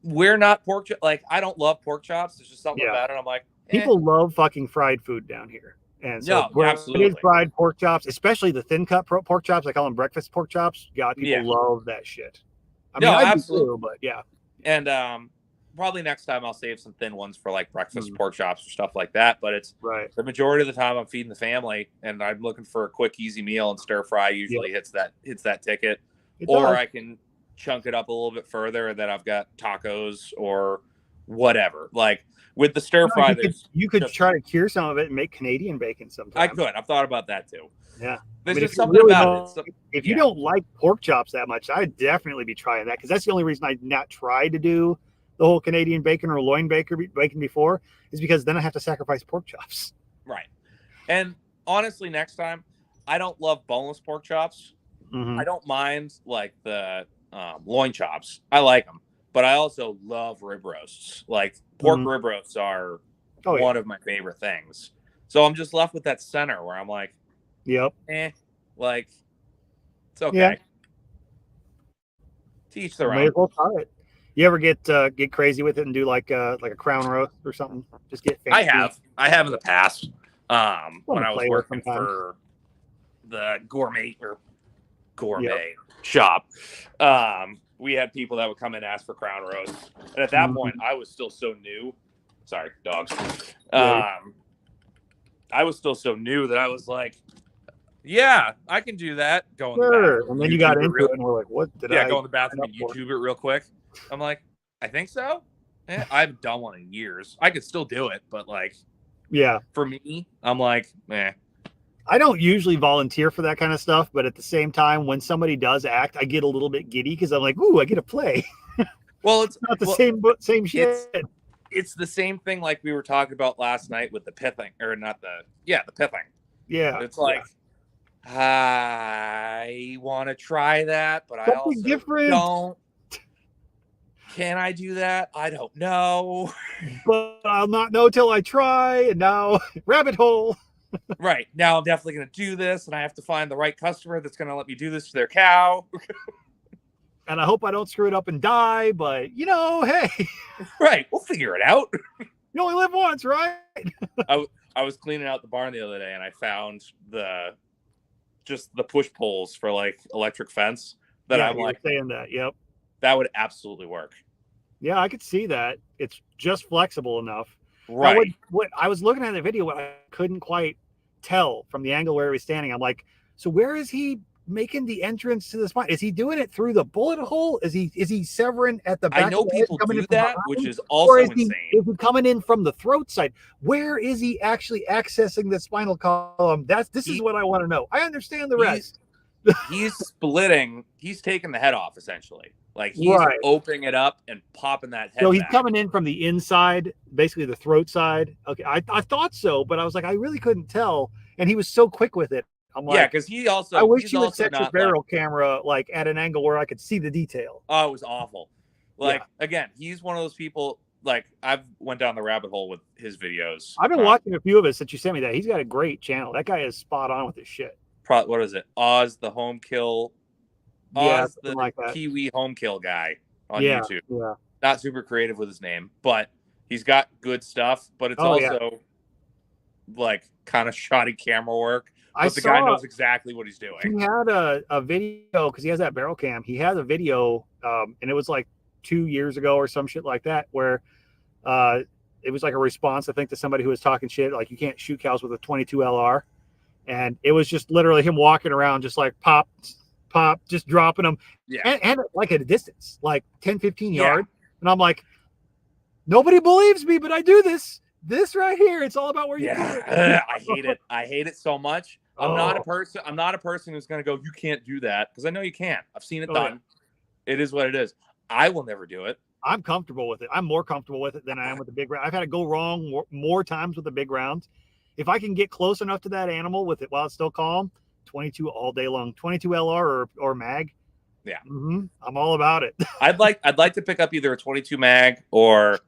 We're not pork chop. Like, I don't love pork chops. There's just something about it. I'm like, people love fucking fried food down here. And so absolutely. It is fried pork chops, especially the thin cut pork chops. I call them breakfast pork chops. God, people love that shit. I mean, I absolutely do, but yeah. And probably next time I'll save some thin ones for like breakfast pork chops or stuff like that. But it's the majority of the time I'm feeding the family and I'm looking for a quick, easy meal, and stir fry usually hits that ticket. I can chunk it up a little bit further and then I've got tacos or whatever. Like with the stir fry, you could try to cure some of it and make Canadian bacon sometime. I could. I've thought about that too. Yeah. There's just something about it. If you don't like pork chops that much, I'd definitely be trying that because that's the only reason I'd not try to do the whole Canadian bacon or loin bacon before is because then I have to sacrifice pork chops. Right. And honestly, next time, I don't love boneless pork chops. I don't mind like the loin chops. I like them, but I also love rib roasts. Like pork rib roasts are one of my favorite things. So I'm just left with that center where I'm like, like it's okay. Yeah. Teach their own. May as well try it. You ever get crazy with it and do like a crown roast or something? Just get fancy. I have in the past. When I was working for the gourmet shop, we had people that would come in and ask for crown roast, and at that point, I was still so new. Sorry, dogs. I was still so new that I was like, "Yeah, I can do that." Go in the bathroom, and then you got into it, and we're like, "What did I?" Go in the bathroom and YouTube it real quick. I'm like, I think so. I haven't done one in years. I could still do it, but like, Yeah. for me, I'm like, eh. I don't usually volunteer for that kind of stuff, but at the same time, when somebody does act, I get a little bit giddy because I'm like, ooh, I get to play. Well, it's Not the well, same shit. It's the same thing like we were talking about last night with the pithing, or not the pithing. Yeah. It's like, I want to try that, but I Something also different. don't. Can I do that? I don't know. But I'll not know till I try. And now, rabbit hole. Right. Now I'm definitely going to do this, and I have to find the right customer that's going to let me do this to their cow. And I hope I don't screw it up and die, but hey, Right. We'll figure it out. you only live once, right? I was cleaning out the barn the other day, and I found the push poles for like electric fence that I'm you were like, saying that. Yep. that would absolutely work. Yeah, I could see that. It's just flexible enough. Right. Now, what I was looking at the video, what I couldn't quite tell from the angle where he was standing. I'm like, so where is he making the entrance to the spine? Is he doing it through the bullet hole? Is he severing at the back? I know of the head, people coming do in from that, behind? which is Or also is insane. he coming in from the throat side? Where is he actually accessing the spinal column? This is what I want to know. I understand the rest. He's splitting. He's taking the head off essentially. Like he's Right. opening it up and popping that head. So he's back. coming in from the inside, basically the throat side. Okay, I thought so, but I was like, I really couldn't tell. And he was so quick with it. I'm like, Yeah, because he also. I wish he's you would also set your not barrel camera like at an angle where I could see the detail. Oh, it was awful. Like again, he's one of those people. Like I've went down the rabbit hole with his videos. I've been watching a few of his since you sent me that. He's got a great channel. That guy is spot on with his shit. What is it? Oz the home kill. Yeah, Oz the like that. Kiwi home kill guy on Yeah, YouTube. yeah. Not super creative with his name, but he's got good stuff. But it's also like kind of shoddy camera work. But the guy knows exactly what he's doing. He had a video because he has that barrel cam. He has a video, and it was like 2 years ago or some shit like that, where it was like a response, I think, to somebody who was talking shit, like you can't shoot cows with a 22 LR. And it was just literally him walking around, just like pop, just dropping them. Yeah. And like at a distance, like 10, 15 yards. And I'm like, nobody believes me, but I do this. This right here, it's all about where you do it. I hate it. I hate it so much. I'm not a person who's going to go, you can't do that, because I know you can't. I've seen it done. Yeah. It is what it is. I will never do it. I'm comfortable with it. I'm more comfortable with it than I am with the big round. I've had it go wrong more times with the big rounds. If I can get close enough to that animal with it while it's still calm, 22 all day long, 22 LR or mag. Yeah. Mm-hmm. I'm all about it. I'd like to pick up either a 22 mag or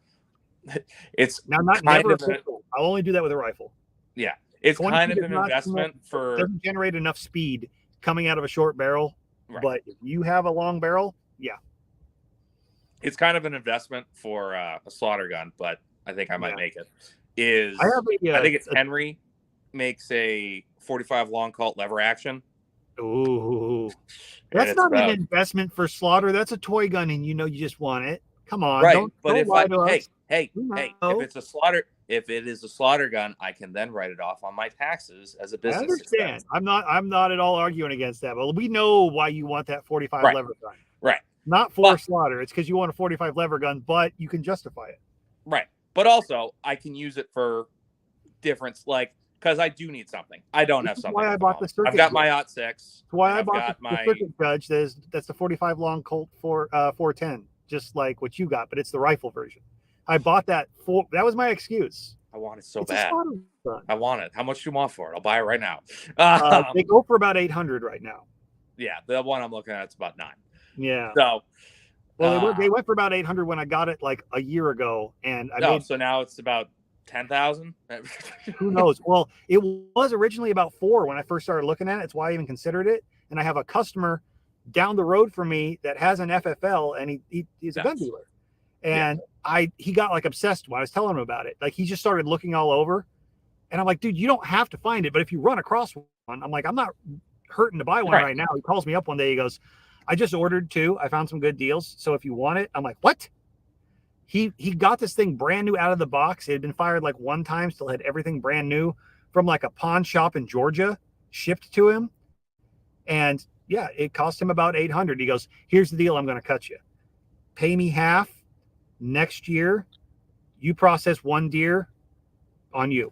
it's now not never a pistol. I'll only do that with a rifle. Yeah. It's kind of an investment for doesn't generate enough speed coming out of a short barrel. Right. But if you have a long barrel, yeah. It's kind of an investment for a slaughter gun, but I think I might make it. I think it's Henry makes a 45 long Colt lever action. Ooh, that's not an investment for slaughter. That's a toy gun, and you just want it. Come on, right? Don't lie to us. Hey, if it is a slaughter gun, I can then write it off on my taxes as a business. I understand. Expense. I'm not at all arguing against that, but we know why you want that 45 lever gun. Right. Not for slaughter. It's because you want a 45 lever gun, but you can justify it. Right. But also, I can use it for different, because I do need something. I don't have something. Why I bought the circuit. I've got my OT 6. That's why I bought the circuit judge. That's the 45 long Colt 410, just like what you got, but it's the rifle version. I bought that that was my excuse. I want it so bad. I want it. How much do you want for it? I'll buy it right now. They go for about 800 right now. Yeah, the one I'm looking at is about 9. Yeah. So. Well, they went for about 800 when I got it like a year ago, and so now it's about 10,000. Who knows? Well, it was originally about 4 when I first started looking at it. It's why I even considered it. And I have a customer down the road from me that has an FFL, and he's a gun dealer. And he got like obsessed when I was telling him about it. Like he just started looking all over, and I'm like, dude, you don't have to find it, but if you run across one, I'm like, I'm not hurting to buy one right now. He calls me up one day. He goes, I just ordered 2. I found some good deals. So if you want it, I'm like, what? He got this thing brand new out of the box. It had been fired like 1 time, still had everything brand new from like a pawn shop in Georgia, shipped to him. And it cost him about 800. He goes, here's the deal. I'm going to cut you. Pay me half. next year, you process 1 deer on you.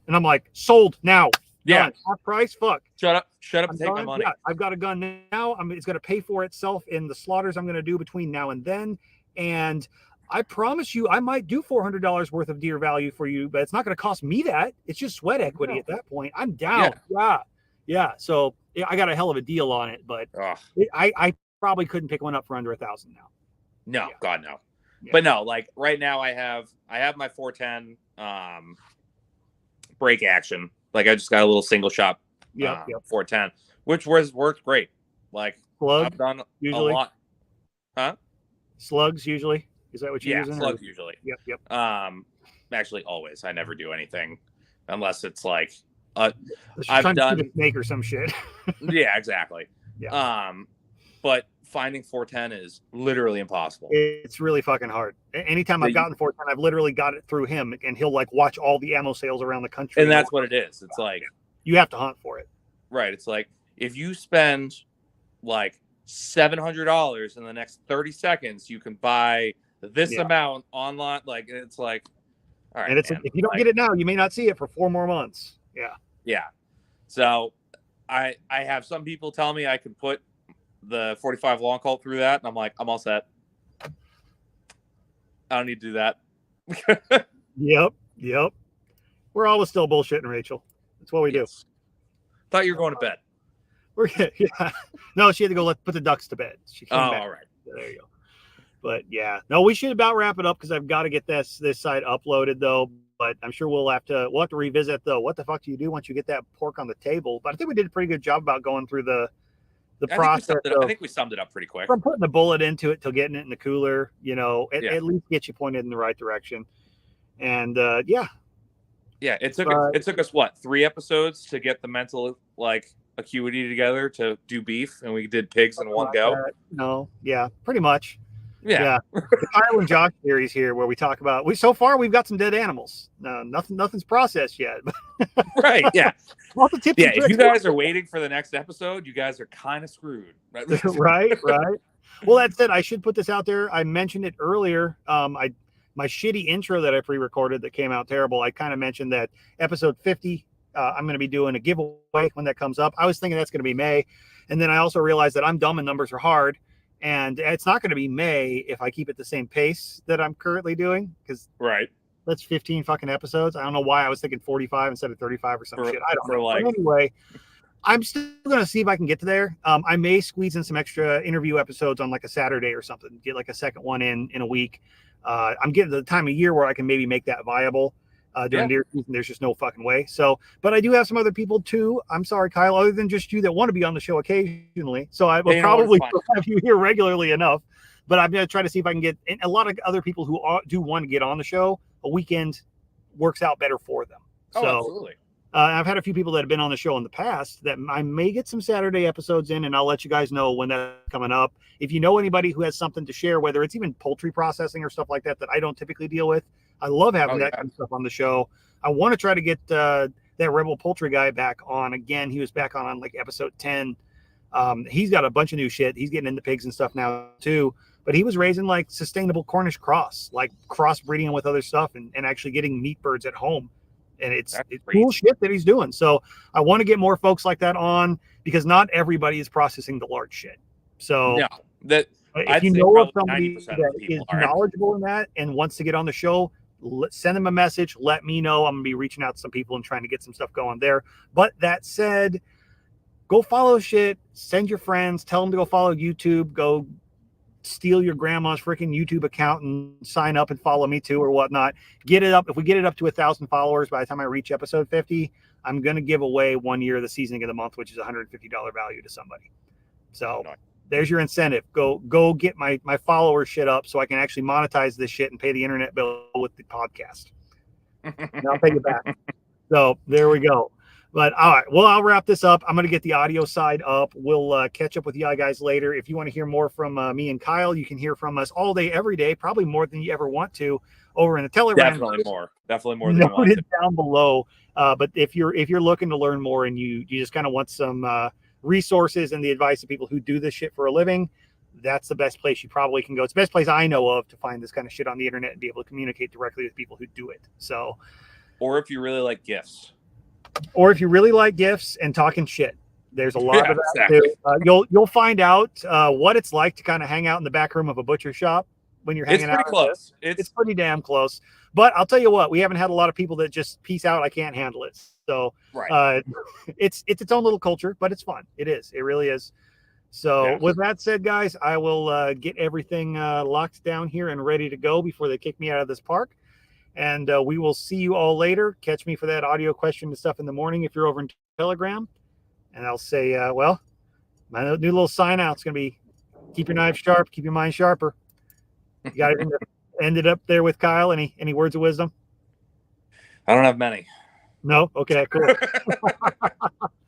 And I'm like, sold now. Yeah. Done. Half price. Fuck. Shut up I'm and take my done. money. Yeah, I've got a gun now. It's going to pay for itself in the slaughters I'm going to do between now and then. And I promise you, I might do $400 worth of deer value for you, but it's not going to cost me that. It's just sweat equity at that point. I'm down. Yeah. So I got a hell of a deal on it, but I probably couldn't pick one up for under 1,000 now. No, Yeah. God, no. Yeah. But no, like right now I have my 410 break action. Like I just got a little single shot 410, which worked great. Like Slug, I've done usually. a lot. Huh? Slugs usually? Is that what you're using? Slugs usually. Yep. Actually always. I never do anything unless it's like I've done a snake or some shit. Yeah, exactly. Yeah. But finding 410 is literally impossible. It's really fucking hard. Anytime I've gotten 410, I've literally got it through him, and he'll like watch all the ammo sales around the country. And that's what it is. It's like you have to hunt for it. Right. It's like if you spend like $700 in the next 30 seconds, you can buy this amount online. Like it's like, all right. And it's if you don't get it now, you may not see it for 4 more months. Yeah. So I have some people tell me I can put the 45 long Colt through that, and I'm like, I'm all set. I don't need to do that. Yep. We're always still bullshitting, Rachel. That's what we do. Thought you were going to bed. No, she had to go put the ducks to bed. She came back. All right. There you go. But yeah, no, we should about wrap it up because I've got to get this side uploaded though. But I'm sure we'll have to revisit though. What the fuck do you do once you get that pork on the table? But I think we did a pretty good job about going through the process. I think we summed it up pretty quick. From putting the bullet into it till getting it in the cooler, at least get you pointed in the right direction. And yeah, it took us what 3 episodes to get the mental acuity together to do beef, and we did pigs in one go. No, yeah, pretty much. Yeah. The Kyle and Josh series here, where we talk about so far we've got some dead animals. Nothing's processed yet. Right? Yeah. Lots of tips. Yeah. If you guys are waiting for the next episode, you guys are kind of screwed. Right. Well, that said, I should put this out there. I mentioned it earlier. My shitty intro that I pre-recorded that came out terrible. I kind of mentioned that episode 50. I'm going to be doing a giveaway when that comes up. I was thinking that's going to be May, and then I also realized that I'm dumb and numbers are hard. And it's not going to be May if I keep it the same pace that I'm currently doing, because that's 15 fucking episodes. I don't know why I was thinking 45 instead of 35 or some shit. I don't know. But anyway, I'm still going to see if I can get to there. I may squeeze in some extra interview episodes on like a Saturday or something, get like a second one in a week. I'm getting to the time of year where I can maybe make that viable. During deer season, there's just no fucking way. So, but I do have some other people too. I'm sorry, Kyle, other than just you that want to be on the show occasionally. So I will probably have you here regularly enough. But I'm going to try to see if I can get a lot of other people who do want to get on the show. A weekend works out better for them. So, absolutely. I've had a few people that have been on the show in the past that I may get some Saturday episodes in, and I'll let you guys know when that's coming up. If you know anybody who has something to share, whether it's even poultry processing or stuff like that I don't typically deal with, I love having that kind of stuff on the show. I want to try to get that Rebel Poultry guy back on again. He was back on like episode 10. He's got a bunch of new shit. He's getting into pigs and stuff now too. But he was raising like sustainable Cornish cross, like crossbreeding them with other stuff and actually getting meat birds at home. And it's cool shit that he's doing. So I want to get more folks like that on because not everybody is processing the large shit. So if you know of somebody that is knowledgeable in that and wants to get on the show, send them a message. Let me know. I'm going to be reaching out to some people and trying to get some stuff going there. But that said, go follow shit. Send your friends. Tell them to go follow YouTube. Go steal your grandma's freaking YouTube account and sign up and follow me too or whatnot. Get it up. If we get it up to 1,000 followers by the time I reach episode 50, I'm going to give away 1 year of the seasoning of the month, which is $150 value to somebody. So there's your incentive. Go get my follower shit up so I can actually monetize this shit and pay the internet bill with the podcast. And I'll pay you back. So there we go. But all right, well, I'll wrap this up. I'm going to get the audio side up. We'll catch up with you guys later. If you want to hear more from me and Kyle, you can hear from us all day, every day, probably more than you ever want to over in the Telegram. Definitely more than you want to. Down below. But if you're looking to learn more and you just kind of want some resources and the advice of people who do this shit for a living, that's the best place you probably can go. It's the best place I know of to find this kind of shit on the internet and be able to communicate directly with people who do it. So, or if you really like gifts, and talking shit, there's a lot of that exactly. too. You'll find out what it's like to kind of hang out in the back room of a butcher shop when you're hanging out. It's pretty close. It's pretty damn close. But I'll tell you what, we haven't had a lot of people that just peace out. I can't handle it. So it's its own little culture, but it's fun. It is. It really is. So with that said, guys, I will get everything locked down here and ready to go before they kick me out of this park. And we will see you all later. Catch me for that audio question and stuff in the morning if you're over in Telegram. And I'll say, well, my new little sign out is going to be keep your knife sharp, keep your mind sharper. You got anything that ended up there with Kyle? Any words of wisdom? I don't have many. No? Okay, cool.